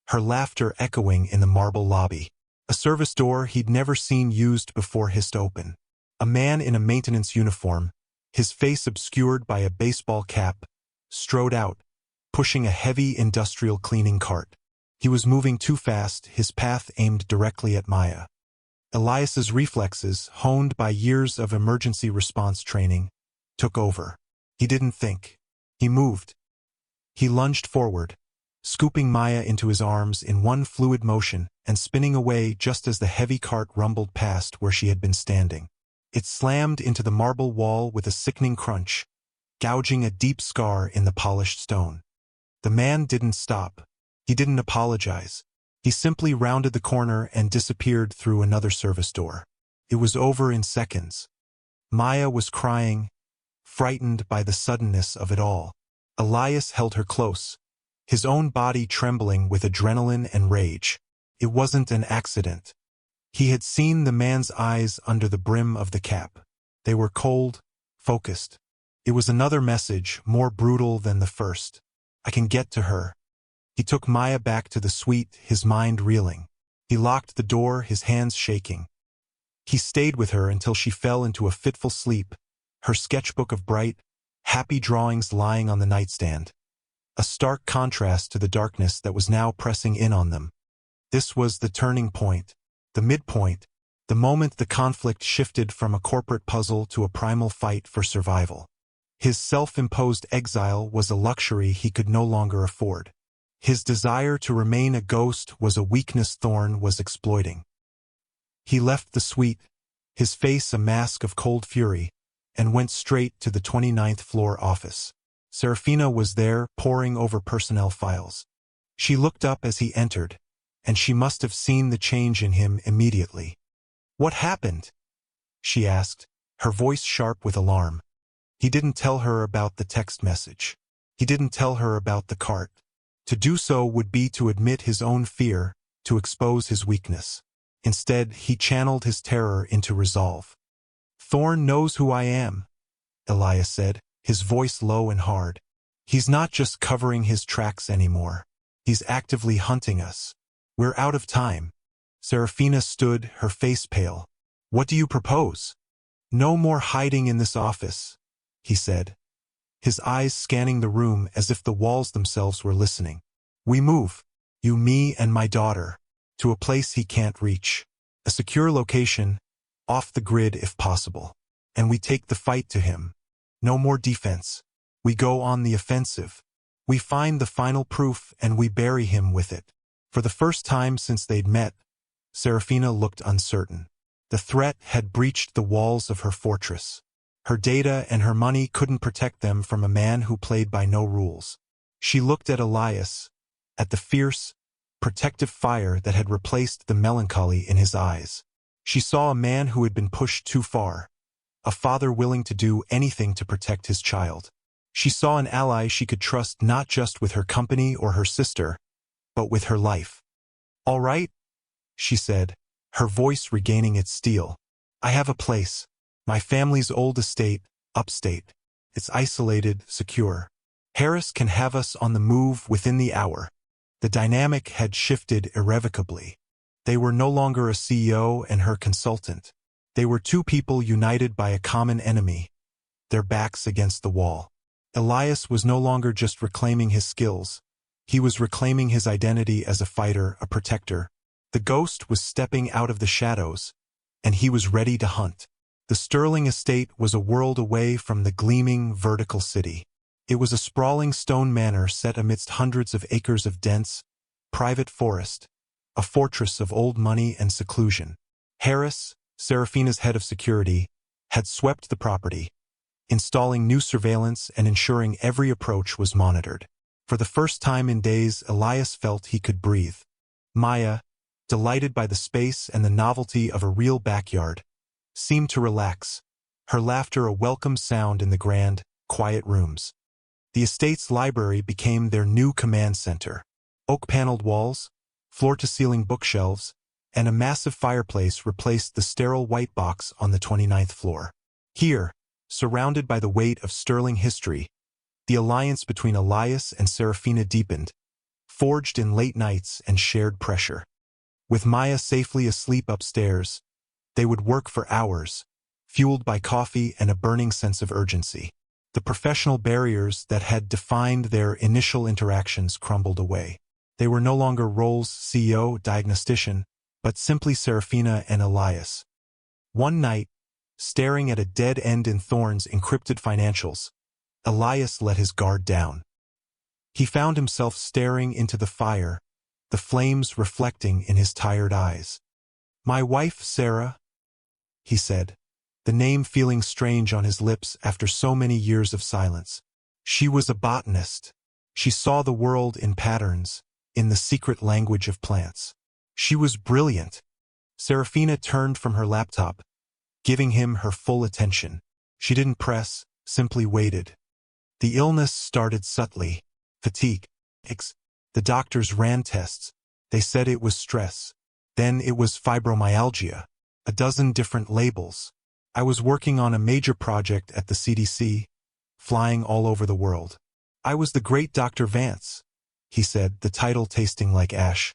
her laughter echoing in the marble lobby. A service door he'd never seen used before hissed open. A man in a maintenance uniform, his face obscured by a baseball cap, strode out, pushing a heavy industrial cleaning cart. He was moving too fast, his path aimed directly at Maya. Elias's reflexes, honed by years of emergency response training, took over. He didn't think. He moved. He lunged forward, scooping Maya into his arms in one fluid motion and spinning away just as the heavy cart rumbled past where she had been standing. It slammed into the marble wall with a sickening crunch, gouging a deep scar in the polished stone. The man didn't stop. He didn't apologize. He simply rounded the corner and disappeared through another service door. It was over in seconds. Maya was crying, frightened by the suddenness of it all. Elias held her close, his own body trembling with adrenaline and rage. It wasn't an accident. He had seen the man's eyes under the brim of the cap. They were cold, focused. It was another message, more brutal than the first. I can get to her. He took Maya back to the suite, his mind reeling. He locked the door, his hands shaking. He stayed with her until she fell into a fitful sleep, her sketchbook of bright, happy drawings lying on the nightstand. A stark contrast to the darkness that was now pressing in on them. This was the turning point, the midpoint, the moment the conflict shifted from a corporate puzzle to a primal fight for survival. His self-imposed exile was a luxury he could no longer afford. His desire to remain a ghost was a weakness Thorne was exploiting. He left the suite, his face a mask of cold fury, and went straight to the 29th floor office. Serafina was there, poring over personnel files. She looked up as he entered, and she must have seen the change in him immediately. "What happened?" she asked, her voice sharp with alarm. He didn't tell her about the text message. He didn't tell her about the cart. To do so would be to admit his own fear, to expose his weakness. Instead, he channeled his terror into resolve. "Thorne knows who I am," Elias said, his voice low and hard. "He's not just covering his tracks anymore. He's actively hunting us. We're out of time." Serafina stood, her face pale. "What do you propose?" "No more hiding in this office," he said, his eyes scanning the room as if the walls themselves were listening. "We move, you, me, and my daughter, to a place he can't reach. A secure location, off the grid if possible. And we take the fight to him. No more defense. We go on the offensive. We find the final proof and we bury him with it." For the first time since they'd met, Serafina looked uncertain. The threat had breached the walls of her fortress. Her data and her money couldn't protect them from a man who played by no rules. She looked at Elias, at the fierce, protective fire that had replaced the melancholy in his eyes. She saw a man who had been pushed too far, a father willing to do anything to protect his child. She saw an ally she could trust not just with her company or her sister, but with her life. "All right," she said, her voice regaining its steel. "I have a place. My family's old estate, upstate. It's isolated, secure. Harris can have us on the move within the hour." The dynamic had shifted irrevocably. They were no longer a CEO and her consultant. They were two people united by a common enemy, their backs against the wall. Elias was no longer just reclaiming his skills. He was reclaiming his identity as a fighter, a protector. The ghost was stepping out of the shadows, and he was ready to hunt. The Sterling estate was a world away from the gleaming, vertical city. It was a sprawling stone manor set amidst hundreds of acres of dense, private forest, a fortress of old money and seclusion. Harris, Serafina's head of security, had swept the property, installing new surveillance and ensuring every approach was monitored. For the first time in days, Elias felt he could breathe. Maya, delighted by the space and the novelty of a real backyard, seemed to relax, her laughter a welcome sound in the grand, quiet rooms. The estate's library became their new command center. Oak-paneled walls, floor-to-ceiling bookshelves, and a massive fireplace replaced the sterile white box on the 29th floor. Here, surrounded by the weight of sterling history, the alliance between Elias and Serafina deepened, forged in late nights and shared pressure. With Maya safely asleep upstairs, they would work for hours, fueled by coffee and a burning sense of urgency. The professional barriers that had defined their initial interactions crumbled away. They were no longer roles CEO, diagnostician, but simply Serafina and Elias. One night, staring at a dead end in Thorne's encrypted financials, Elias let his guard down. He found himself staring into the fire, the flames reflecting in his tired eyes. "My wife, Sarah," he said, the name feeling strange on his lips after so many years of silence. She was a botanist. She saw the world in patterns, in the secret language of plants. She was brilliant. Serafina turned from her laptop, giving him her full attention. She didn't press, simply waited. The illness started subtly. Fatigue. The doctors ran tests. They said it was stress. Then it was fibromyalgia. A dozen different labels. I was working on a major project at the CDC, flying all over the world. I was the great Dr. Vance, he said, the title tasting like ash.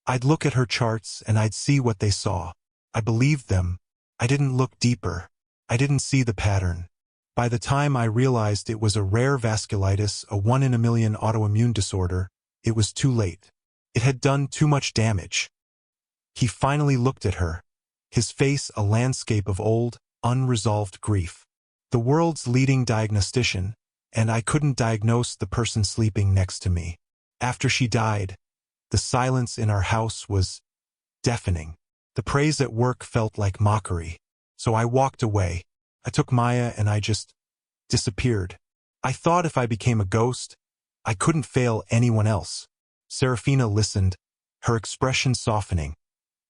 I'd look at her charts and I'd see what they saw. I believed them. I didn't look deeper. I didn't see the pattern. By the time I realized it was a rare vasculitis, a 1 in a million autoimmune disorder, it was too late. It had done too much damage. He finally looked at her, his face a landscape of old, unresolved grief. The world's leading diagnostician, and I couldn't diagnose the person sleeping next to me. After she died, the silence in our house was deafening. The praise at work felt like mockery. So I walked away. I took Maya and I just disappeared. I thought if I became a ghost, I couldn't fail anyone else. Serafina listened, her expression softening,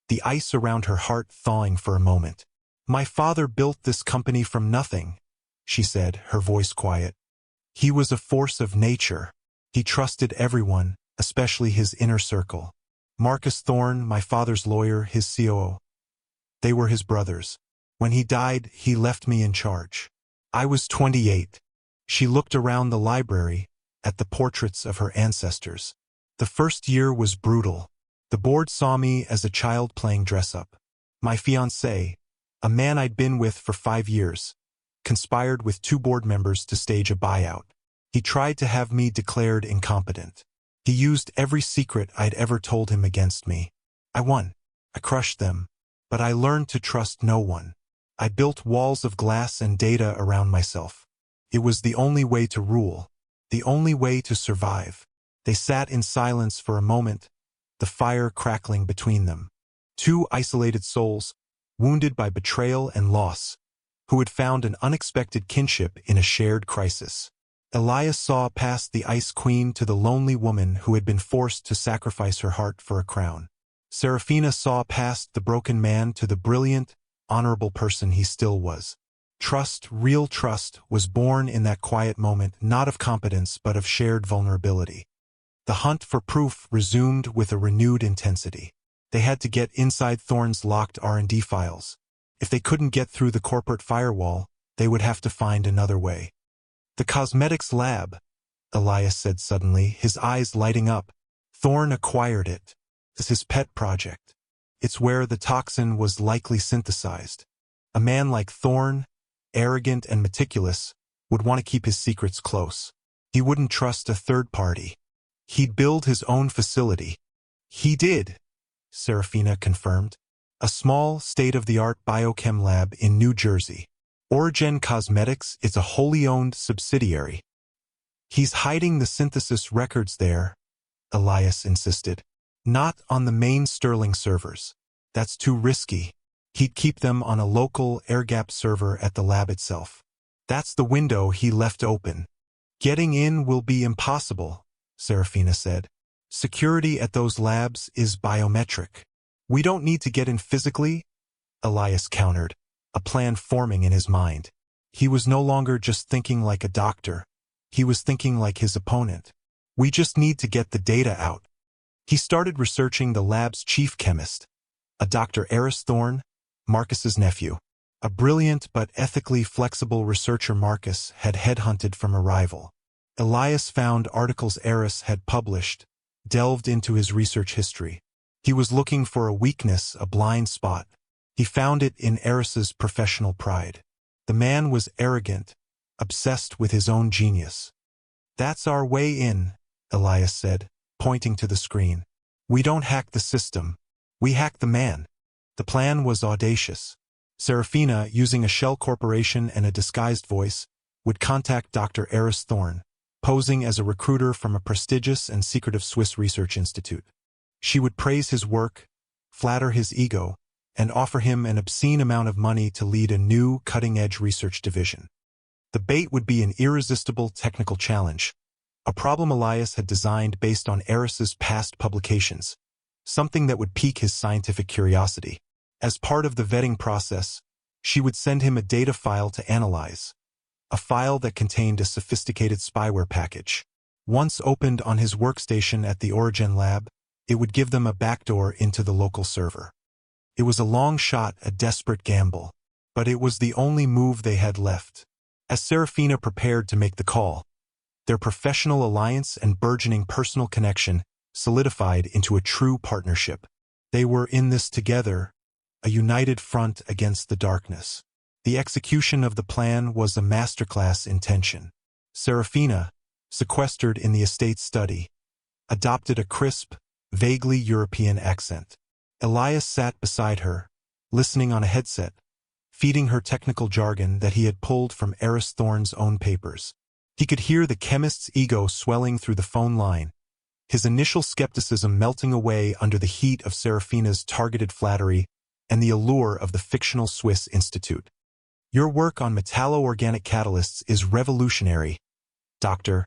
the ice around her heart thawing for a moment. My father built this company from nothing, she said, her voice quiet. He was a force of nature. He trusted everyone, especially his inner circle. Marcus Thorne, my father's lawyer, his COO. They were his brothers. When he died, he left me in charge. I was 28. She looked around the library, at the portraits of her ancestors. The first year was brutal. The board saw me as a child playing dress-up. My fiancé, a man I'd been with for 5 years, conspired with 2 board members to stage a buyout. He tried to have me declared incompetent. He used every secret I'd ever told him against me. I won. I crushed them. But I learned to trust no one. I built walls of glass and data around myself. It was the only way to rule, the only way to survive. They sat in silence for a moment, the fire crackling between them. 2 isolated souls, wounded by betrayal and loss, who had found an unexpected kinship in a shared crisis. Elias saw past the Ice Queen to the lonely woman who had been forced to sacrifice her heart for a crown. Serafina saw past the broken man to the brilliant, honorable person he still was. Trust, real trust, was born in that quiet moment, not of competence but of shared vulnerability. The hunt for proof resumed with a renewed intensity. They had to get inside Thorne's locked R&D files. If they couldn't get through the corporate firewall, they would have to find another way. The cosmetics lab, Elias said suddenly, his eyes lighting up. Thorne acquired it. It's his pet project. It's where the toxin was likely synthesized. A man like Thorne, arrogant and meticulous, would want to keep his secrets close. He wouldn't trust a third party. He'd build his own facility. He did, Serafina confirmed. A small, state-of-the-art biochem lab in New Jersey. Origen Cosmetics is a wholly owned subsidiary. He's hiding the synthesis records there, Elias insisted. Not on the main Sterling servers. That's too risky. He'd keep them on a local air-gapped server at the lab itself. That's the window he left open. Getting in will be impossible, Serafina said. Security at those labs is biometric. We don't need to get in physically, Elias countered, a plan forming in his mind. He was no longer just thinking like a doctor. He was thinking like his opponent. We just need to get the data out. He started researching the lab's chief chemist, a Dr. Heiress Thorne, Marcus's nephew. A brilliant but ethically flexible researcher Marcus had headhunted from a rival. Elias found articles Heiress had published, delved into his research history. He was looking for a weakness, a blind spot. He found it in Heiress's professional pride. The man was arrogant, obsessed with his own genius. That's our way in, Elias said, pointing to the screen. We don't hack the system. We hack the man. The plan was audacious. Serafina, using a shell corporation and a disguised voice, would contact Dr. Heiress Thorne, posing as a recruiter from a prestigious and secretive Swiss research institute. She would praise his work, flatter his ego, and offer him an obscene amount of money to lead a new, cutting-edge research division. The bait would be an irresistible technical challenge, a problem Elias had designed based on Heiress's past publications, something that would pique his scientific curiosity. As part of the vetting process, she would send him a data file to analyze, a file that contained a sophisticated spyware package. Once opened on his workstation at the Origin lab, it would give them a backdoor into the local server. It was a long shot, a desperate gamble, but it was the only move they had left. As Serafina prepared to make the call, their professional alliance and burgeoning personal connection solidified into a true partnership. They were in this together, a united front against the darkness. The execution of the plan was a masterclass in tension. Serafina, sequestered in the estate's study, adopted a crisp, vaguely European accent. Elias sat beside her, listening on a headset, feeding her technical jargon that he had pulled from Heiress Thorne's own papers. He could hear the chemist's ego swelling through the phone line, his initial skepticism melting away under the heat of Serafina's targeted flattery and the allure of the fictional Swiss institute. Your work on metallo-organic catalysts is revolutionary, Doctor,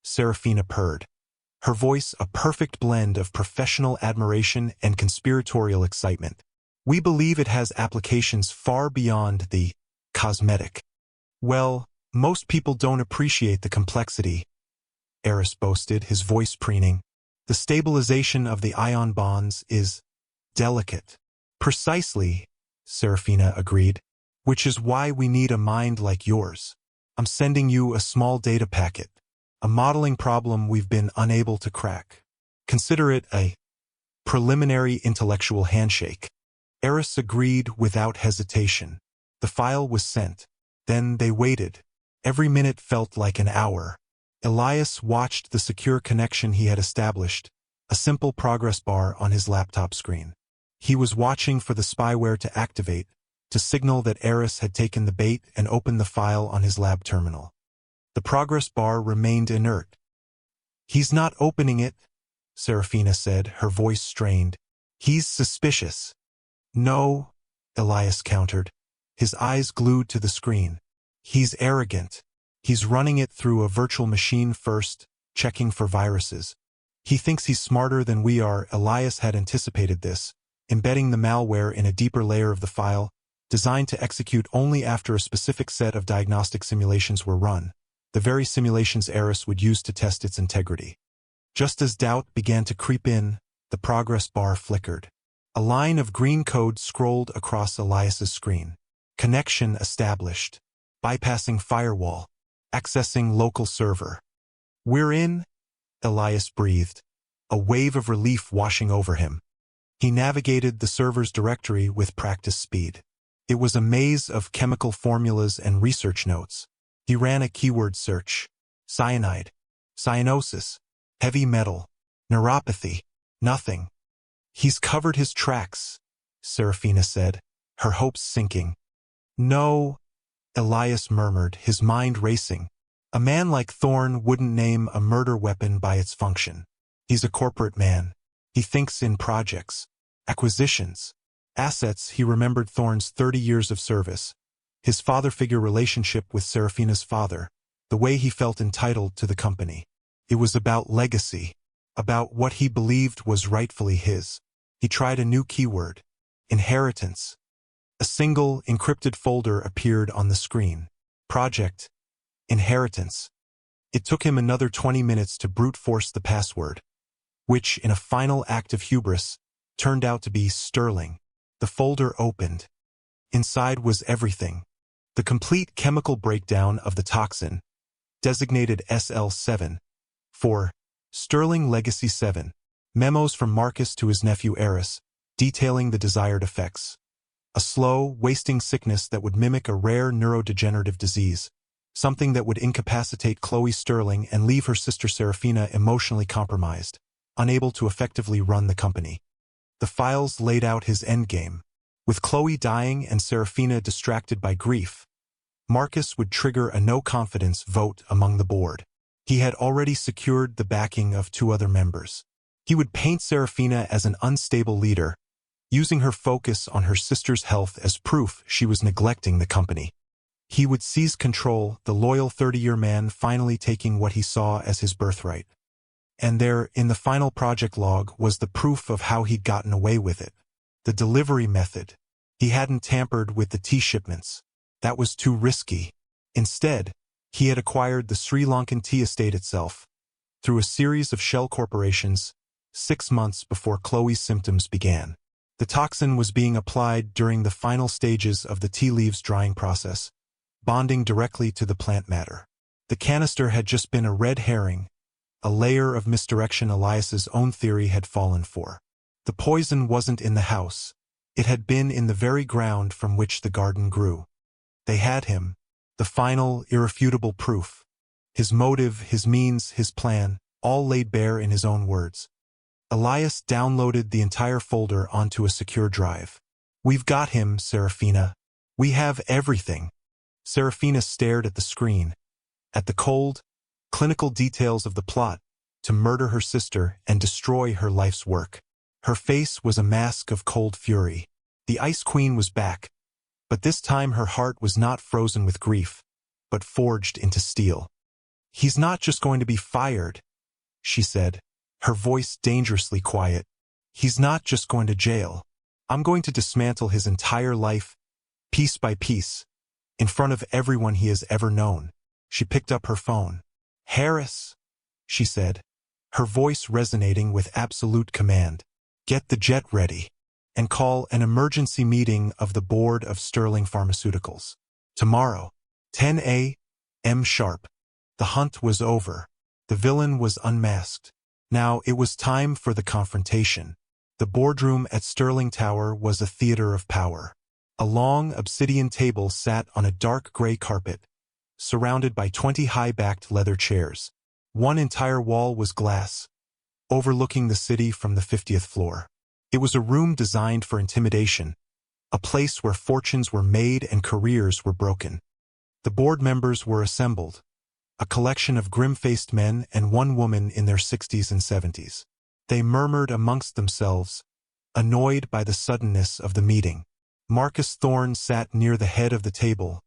Serafina purred, her voice a perfect blend of professional admiration and conspiratorial excitement. We believe it has applications far beyond the cosmetic. Well, most people don't appreciate the complexity, Heiress boasted, his voice preening. The stabilization of the ion bonds is delicate. Precisely, Serafina agreed, which is why we need a mind like yours. I'm sending you a small data packet, a modeling problem we've been unable to crack. Consider it a preliminary intellectual handshake. Heiress agreed without hesitation. The file was sent. Then they waited. Every minute felt like an hour. Elias watched the secure connection he had established, a simple progress bar on his laptop screen. He was watching for the spyware to activate, to signal that Heiress had taken the bait and opened the file on his lab terminal. The progress bar remained inert. He's not opening it, Serafina said, her voice strained. He's suspicious. No, Elias countered, his eyes glued to the screen. He's arrogant. He's running it through a virtual machine first, checking for viruses. He thinks he's smarter than we are. Elias had anticipated this, embedding the malware in a deeper layer of the file, designed to execute only after a specific set of diagnostic simulations were run, the very simulations Heiress would use to test its integrity. Just as doubt began to creep in, the progress bar flickered. A line of green code scrolled across Elias's screen. Connection established. Bypassing firewall. Accessing local server. We're in, Elias breathed, a wave of relief washing over him. He navigated the server's directory with practice speed. It was a maze of chemical formulas and research notes. He ran a keyword search. Cyanide. Cyanosis. Heavy metal. Neuropathy. Nothing. He's covered his tracks, Serafina said, her hopes sinking. No, Elias murmured, his mind racing. A man like Thorne wouldn't name a murder weapon by its function. He's a corporate man. He thinks in projects, acquisitions, Assets, he remembered Thorne's 30 years of service, his father-figure relationship with Serafina's father, the way he felt entitled to the company. It was about legacy, about what he believed was rightfully his. He tried a new keyword: inheritance. A single, encrypted folder appeared on the screen. Project Inheritance. It took him another 20 minutes to brute force the password, which, in a final act of hubris, turned out to be Sterling. The folder opened. Inside was everything. The complete chemical breakdown of the toxin, designated SL7, for Sterling Legacy 7. Memos from Marcus to his nephew Heiress, detailing the desired effects. A slow, wasting sickness that would mimic a rare neurodegenerative disease, something that would incapacitate Chloe Sterling and leave her sister Serafina emotionally compromised, unable to effectively run the company. The files laid out his endgame. With Chloe dying and Serafina distracted by grief, Marcus would trigger a no-confidence vote among the board. He had already secured the backing of 2 other members. He would paint Serafina as an unstable leader, using her focus on her sister's health as proof she was neglecting the company. He would seize control, the loyal 30-year man finally taking what he saw as his birthright. And there, in the final project log, was the proof of how he'd gotten away with it. The delivery method. He hadn't tampered with the tea shipments. That was too risky. Instead, he had acquired the Sri Lankan tea estate itself, through a series of shell corporations, 6 months before Chloe's symptoms began. The toxin was being applied during the final stages of the tea leaves drying process, bonding directly to the plant matter. The canister had just been a red herring, a layer of misdirection Elias's own theory had fallen for. The poison wasn't in the house. It had been in the very ground from which the garden grew. They had him, the final, irrefutable proof. His motive, his means, his plan, all laid bare in his own words. Elias downloaded the entire folder onto a secure drive. "We've got him, Serafina. We have everything." Serafina stared at the screen, at the cold, clinical details of the plot to murder her sister and destroy her life's work. Her face was a mask of cold fury. The Ice Queen was back, but this time her heart was not frozen with grief, but forged into steel. "He's not just going to be fired," she said, her voice dangerously quiet. "He's not just going to jail. I'm going to dismantle his entire life, piece by piece, in front of everyone he has ever known." She picked up her phone. "Harris," she said, her voice resonating with absolute command. "Get the jet ready, and call an emergency meeting of the board of Sterling Pharmaceuticals. Tomorrow, 10 a.m. sharp." The hunt was over. The villain was unmasked. Now it was time for the confrontation. The boardroom at Sterling Tower was a theater of power. A long obsidian table sat on a dark gray carpet, surrounded by 20 high-backed leather chairs. One entire wall was glass, overlooking the city from the 50th floor. It was a room designed for intimidation, a place where fortunes were made and careers were broken. The board members were assembled, a collection of grim-faced men and one woman in their 60s and 70s. They murmured amongst themselves, annoyed by the suddenness of the meeting. Marcus Thorne sat near the head of the table,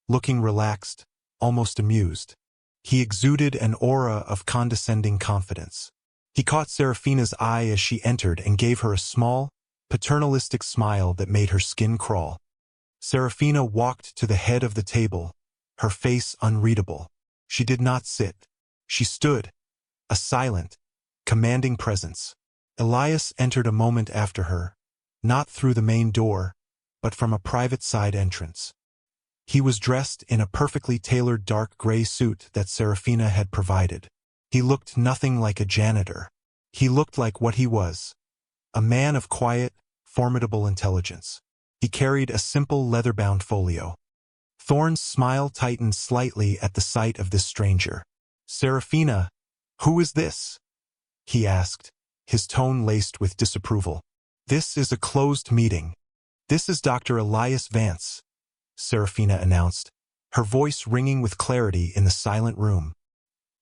looking relaxed, almost amused. He exuded an aura of condescending confidence. He caught Serafina's eye as she entered and gave her a small, paternalistic smile that made her skin crawl. Serafina walked to the head of the table, her face unreadable. She did not sit. She stood, a silent, commanding presence. Elias entered a moment after her, not through the main door, but from a private side entrance. He was dressed in a perfectly tailored dark gray suit that Serafina had provided. He looked nothing like a janitor. He looked like what he was, a man of quiet, formidable intelligence. He carried a simple leather-bound folio. Thorne's smile tightened slightly at the sight of this stranger. "Serafina, who is this?" he asked, his tone laced with disapproval. "This is a closed meeting. This is Dr. Elias Vance," Serafina announced, her voice ringing with clarity in the silent room.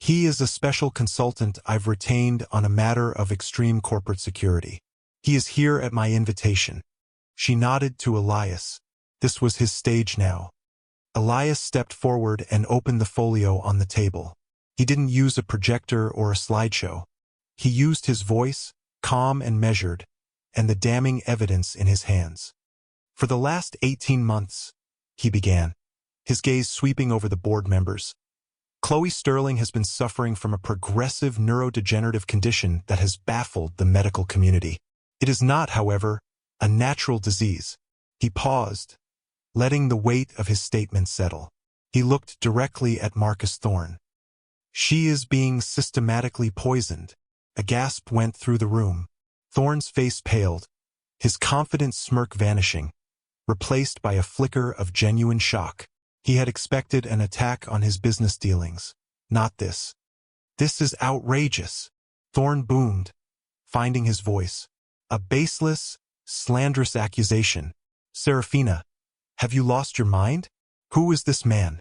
"He is a special consultant I've retained on a matter of extreme corporate security. He is here at my invitation." She nodded to Elias. This was his stage now. Elias stepped forward and opened the folio on the table. He didn't use a projector or a slideshow. He used his voice, calm and measured, and the damning evidence in his hands. For the last 18 months, he began, his gaze sweeping over the board members. Chloe Sterling has been suffering from a progressive neurodegenerative condition that has baffled the medical community. It is not, however, a natural disease. He paused, letting the weight of his statement settle. He looked directly at Marcus Thorne. She is being systematically poisoned. A gasp went through the room. Thorne's face paled, his confident smirk vanishing, replaced by a flicker of genuine shock. He had expected an attack on his business dealings. Not this. This is outrageous. Thorne boomed, finding his voice. A baseless, slanderous accusation. Serafina, have you lost your mind? Who is this man?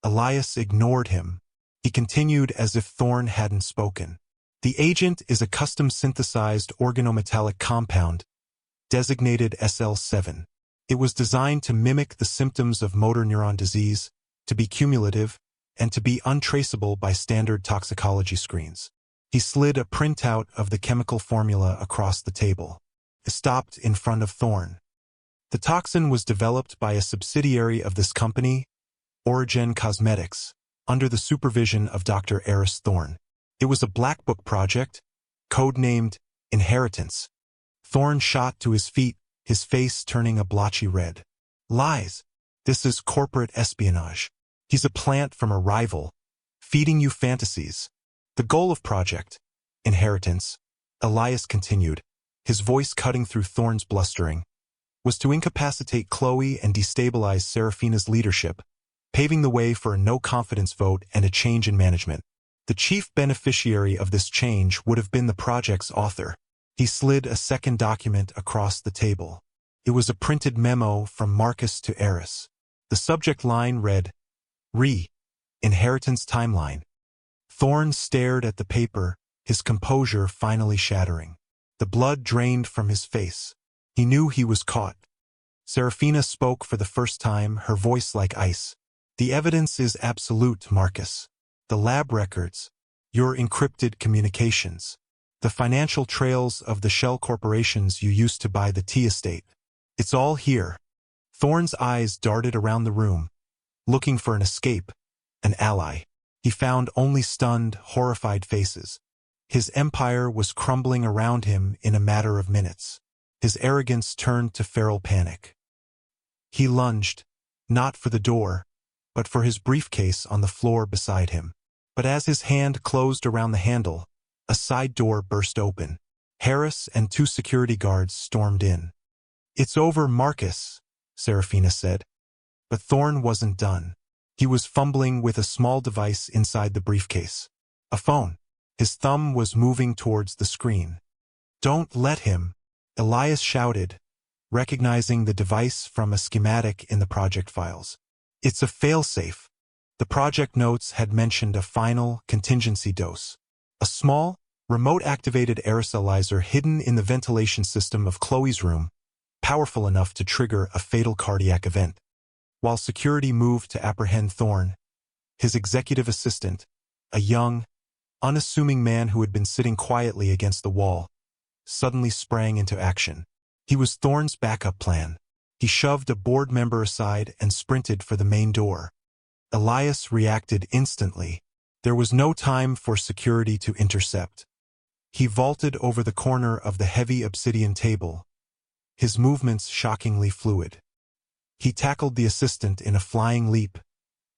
Elias ignored him. He continued as if Thorne hadn't spoken. The agent is a custom-synthesized organometallic compound, designated SL7. It was designed to mimic the symptoms of motor neuron disease, to be cumulative, and to be untraceable by standard toxicology screens. He slid a printout of the chemical formula across the table. He stopped in front of Thorne. The toxin was developed by a subsidiary of this company, Origen Cosmetics, under the supervision of Dr. Eris Thorne. It was a black book project, codenamed Inheritance. Thorne shot to his feet, his face turning a blotchy red. Lies. This is corporate espionage. He's a plant from a rival, feeding you fantasies. The goal of Project Inheritance, Elias continued, his voice cutting through Thorne's blustering, was to incapacitate Chloe and destabilize Serafina's leadership, paving the way for a no-confidence vote and a change in management. The chief beneficiary of this change would have been the project's author. He slid a second document across the table. It was a printed memo from Marcus to Eris. The subject line read, Inheritance Timeline. Thorne stared at the paper, his composure finally shattering. The blood drained from his face. He knew he was caught. Serafina spoke for the first time, her voice like ice. The evidence is absolute, Marcus. The lab records, your encrypted communications, the financial trails of the shell corporations you used to buy the tea estate. It's all here. Thorne's eyes darted around the room, looking for an escape, an ally. He found only stunned, horrified faces. His empire was crumbling around him in a matter of minutes. His arrogance turned to feral panic. He lunged, not for the door, but for his briefcase on the floor beside him. But as his hand closed around the handle, a side door burst open. Harris and 2 security guards stormed in. It's over, Marcus, Serafina said. But Thorne wasn't done. He was fumbling with a small device inside the briefcase. A phone. His thumb was moving towards the screen. Don't let him, Elias shouted, recognizing the device from a schematic in the project files. It's a failsafe. The project notes had mentioned a final contingency dose. A small, remote-activated aerosolizer hidden in the ventilation system of Chloe's room, powerful enough to trigger a fatal cardiac event. While security moved to apprehend Thorne, his executive assistant, a young, unassuming man who had been sitting quietly against the wall, suddenly sprang into action. He was Thorne's backup plan. He shoved a board member aside and sprinted for the main door. Elias reacted instantly. There was no time for security to intercept. He vaulted over the corner of the heavy obsidian table, his movements shockingly fluid. He tackled the assistant in a flying leap,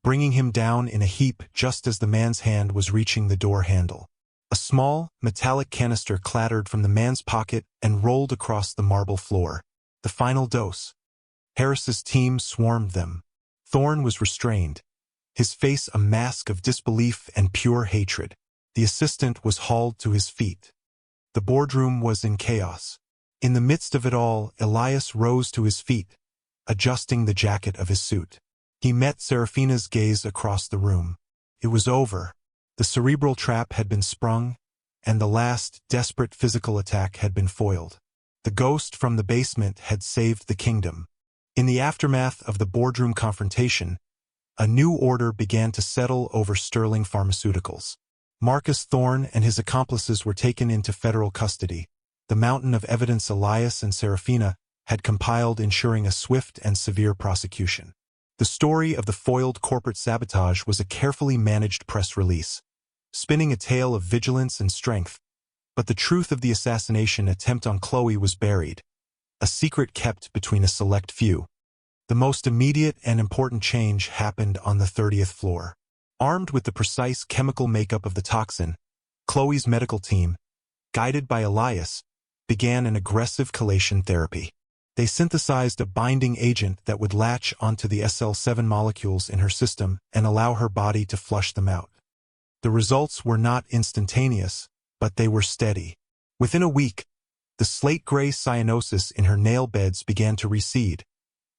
bringing him down in a heap just as the man's hand was reaching the door handle. A small, metallic canister clattered from the man's pocket and rolled across the marble floor. The final dose. Harris's team swarmed them. Thorne was restrained, his face a mask of disbelief and pure hatred. The assistant was hauled to his feet. The boardroom was in chaos. In the midst of it all, Elias rose to his feet, adjusting the jacket of his suit. He met Serafina's gaze across the room. It was over. The cerebral trap had been sprung, and the last desperate physical attack had been foiled. The ghost from the basement had saved the kingdom. In the aftermath of the boardroom confrontation, a new order began to settle over Sterling Pharmaceuticals. Marcus Thorne and his accomplices were taken into federal custody. The mountain of evidence Elias and Serafina had compiled ensuring a swift and severe prosecution. The story of the foiled corporate sabotage was a carefully managed press release, spinning a tale of vigilance and strength. But the truth of the assassination attempt on Chloe was buried, a secret kept between a select few. The most immediate and important change happened on the 30th floor. Armed with the precise chemical makeup of the toxin, Chloe's medical team, guided by Elias, began an aggressive chelation therapy. They synthesized a binding agent that would latch onto the SL7 molecules in her system and allow her body to flush them out. The results were not instantaneous, but they were steady. Within a week, the slate-gray cyanosis in her nail beds began to recede,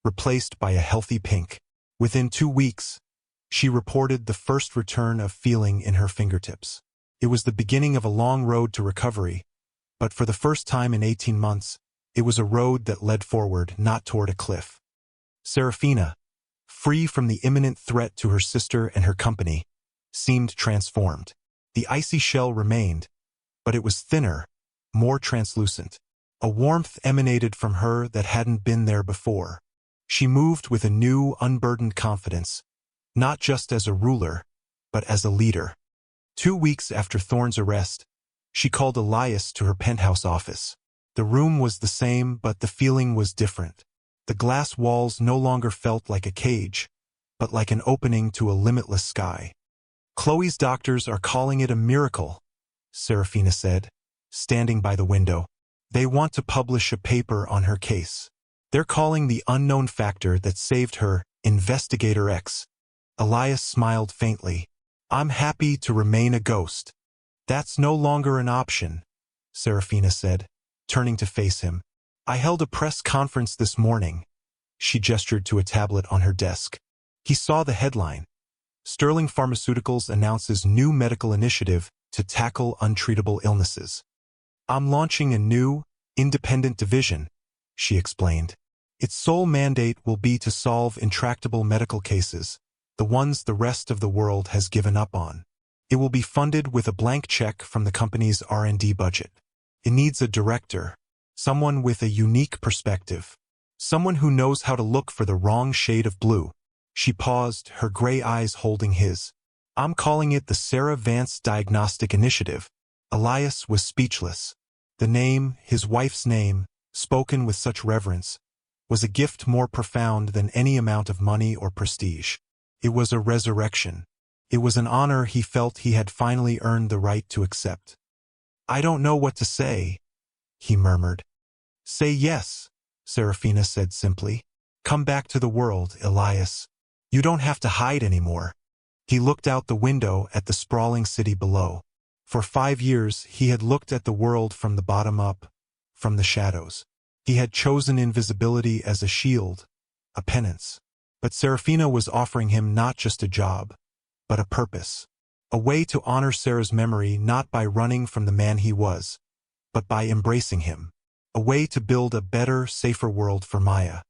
replaced by a healthy pink. Within 2 weeks, she reported the first return of feeling in her fingertips. It was the beginning of a long road to recovery, but for the first time in 18 months, it was a road that led forward, not toward a cliff. Serafina, free from the imminent threat to her sister and her company, seemed transformed. The icy shell remained, but it was thinner, more translucent. A warmth emanated from her that hadn't been there before. She moved with a new, unburdened confidence, not just as a ruler, but as a leader. 2 weeks after Thorne's arrest, she called Elias to her penthouse office. The room was the same, but the feeling was different. The glass walls no longer felt like a cage, but like an opening to a limitless sky. "Chloe's doctors are calling it a miracle," Serafina said, standing by the window. "They want to publish a paper on her case. They're calling the unknown factor that saved her Investigator X." Elias smiled faintly. "I'm happy to remain a ghost." "That's no longer an option," Serafina said, turning to face him. "I held a press conference this morning." She gestured to a tablet on her desk. He saw the headline: Sterling Pharmaceuticals announces new medical initiative to tackle untreatable illnesses. "I'm launching a new, independent division," she explained. "Its sole mandate will be to solve intractable medical cases, the ones the rest of the world has given up on. It will be funded with a blank check from the company's R&D budget. It needs a director, someone with a unique perspective, someone who knows how to look for the wrong shade of blue." She paused, her gray eyes holding his. "I'm calling it the Sarah Vance Diagnostic Initiative." Elias was speechless. The name, his wife's name, spoken with such reverence, was a gift more profound than any amount of money or prestige. It was a resurrection. It was an honor he felt he had finally earned the right to accept. "I don't know what to say," he murmured. "Say yes," Serafina said simply. "Come back to the world, Elias. You don't have to hide anymore." He looked out the window at the sprawling city below. For 5 years, he had looked at the world from the bottom up, from the shadows. He had chosen invisibility as a shield, a penance. But Serafina was offering him not just a job, but a purpose. A way to honor Sarah's memory not by running from the man he was, but by embracing him. A way to build a better, safer world for Maya.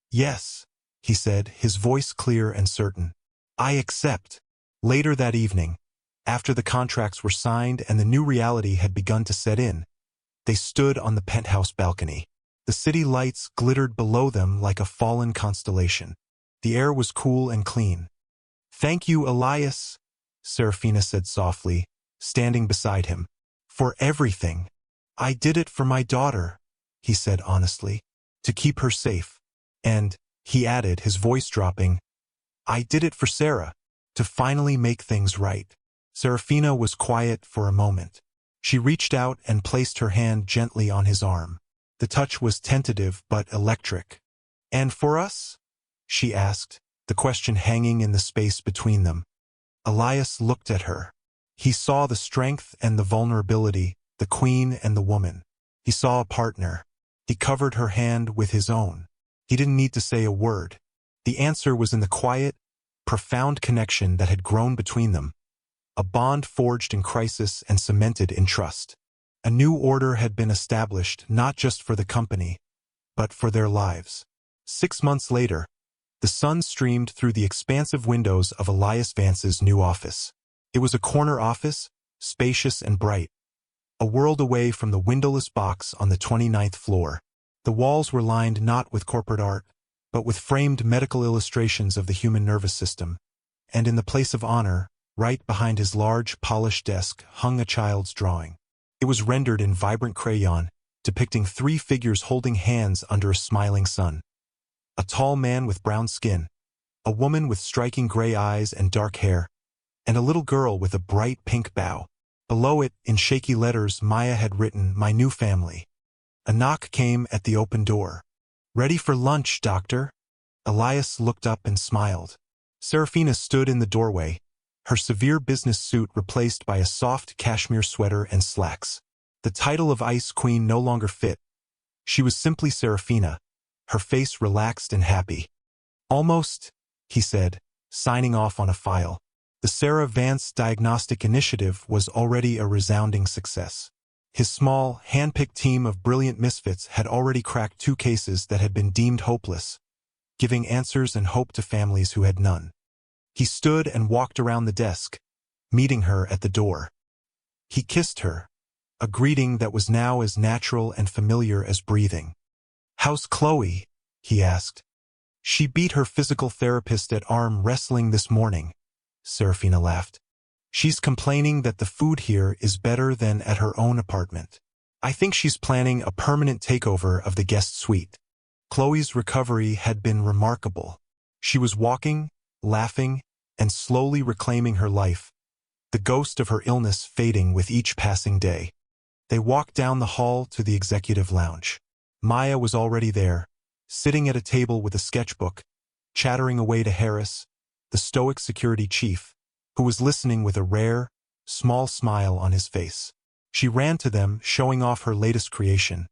"Yes," he said, his voice clear and certain. "I accept." Later that evening, after the contracts were signed and the new reality had begun to set in, they stood on the penthouse balcony. The city lights glittered below them like a fallen constellation. The air was cool and clean. "Thank you, Elias," Serafina said softly, standing beside him. "For everything." "I did it for my daughter," he said honestly, "to keep her safe. And," he added, his voice dropping, "I did it for Sarah, to finally make things right." Serafina was quiet for a moment. She reached out and placed her hand gently on his arm. The touch was tentative but electric. "And for us?" she asked, the question hanging in the space between them. Elias looked at her. He saw the strength and the vulnerability, the queen and the woman. He saw a partner. He covered her hand with his own. He didn't need to say a word. The answer was in the quiet, profound connection that had grown between them, a bond forged in crisis and cemented in trust. A new order had been established not just for the company, but for their lives. 6 months later, the sun streamed through the expansive windows of Elias Vance's new office. It was a corner office, spacious and bright, a world away from the windowless box on the 29th floor. The walls were lined not with corporate art, but with framed medical illustrations of the human nervous system, and in the place of honor, right behind his large, polished desk, hung a child's drawing. It was rendered in vibrant crayon, depicting 3 figures holding hands under a smiling sun. A tall man with brown skin, a woman with striking gray eyes and dark hair, and a little girl with a bright pink bow. Below it, in shaky letters, Maya had written, "My new family." A knock came at the open door. "Ready for lunch, doctor?" Elias looked up and smiled. Serafina stood in the doorway, her severe business suit replaced by a soft cashmere sweater and slacks. The title of Ice Queen no longer fit. She was simply Serafina, her face relaxed and happy. "Almost," he said, signing off on a file. The Sarah Vance Diagnostic Initiative was already a resounding success. His small, hand-picked team of brilliant misfits had already cracked 2 cases that had been deemed hopeless, giving answers and hope to families who had none. He stood and walked around the desk, meeting her at the door. He kissed her, a greeting that was now as natural and familiar as breathing. "How's Chloe?" he asked. "She beat her physical therapist at arm wrestling this morning," Serafina laughed. "She's complaining that the food here is better than at her own apartment. I think she's planning a permanent takeover of the guest suite." Chloe's recovery had been remarkable. She was walking, laughing, and slowly reclaiming her life, the ghost of her illness fading with each passing day. They walked down the hall to the executive lounge. Maya was already there, sitting at a table with a sketchbook, chattering away to Harris, the stoic security chief, who was listening with a rare, small smile on his face. She ran to them, showing off her latest creation,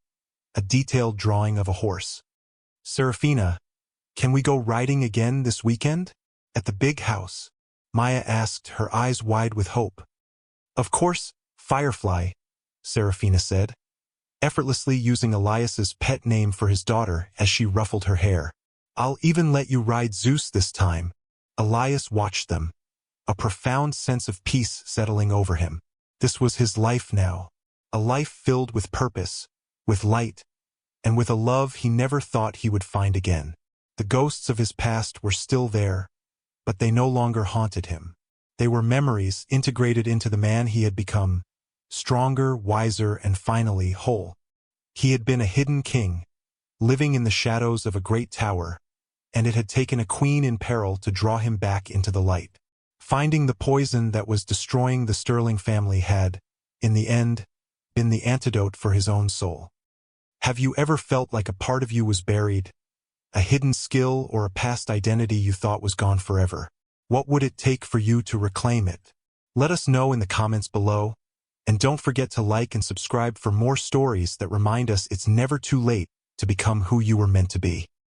a detailed drawing of a horse. "Serafina, can we go riding again this weekend? At the big house?" Maya asked, her eyes wide with hope. "Of course, Firefly," Serafina said, effortlessly using Elias's pet name for his daughter as she ruffled her hair. "I'll even let you ride Zeus this time." Elias watched them, a profound sense of peace settling over him. This was his life now, a life filled with purpose, with light, and with a love he never thought he would find again. The ghosts of his past were still there, but they no longer haunted him. They were memories integrated into the man he had become, stronger, wiser, and finally whole. He had been a hidden king, living in the shadows of a great tower, and it had taken a queen in peril to draw him back into the light. Finding the poison that was destroying the Sterling family had, in the end, been the antidote for his own soul. Have you ever felt like a part of you was buried, a hidden skill or a past identity you thought was gone forever? What would it take for you to reclaim it? Let us know in the comments below, and don't forget to like and subscribe for more stories that remind us it's never too late to become who you were meant to be.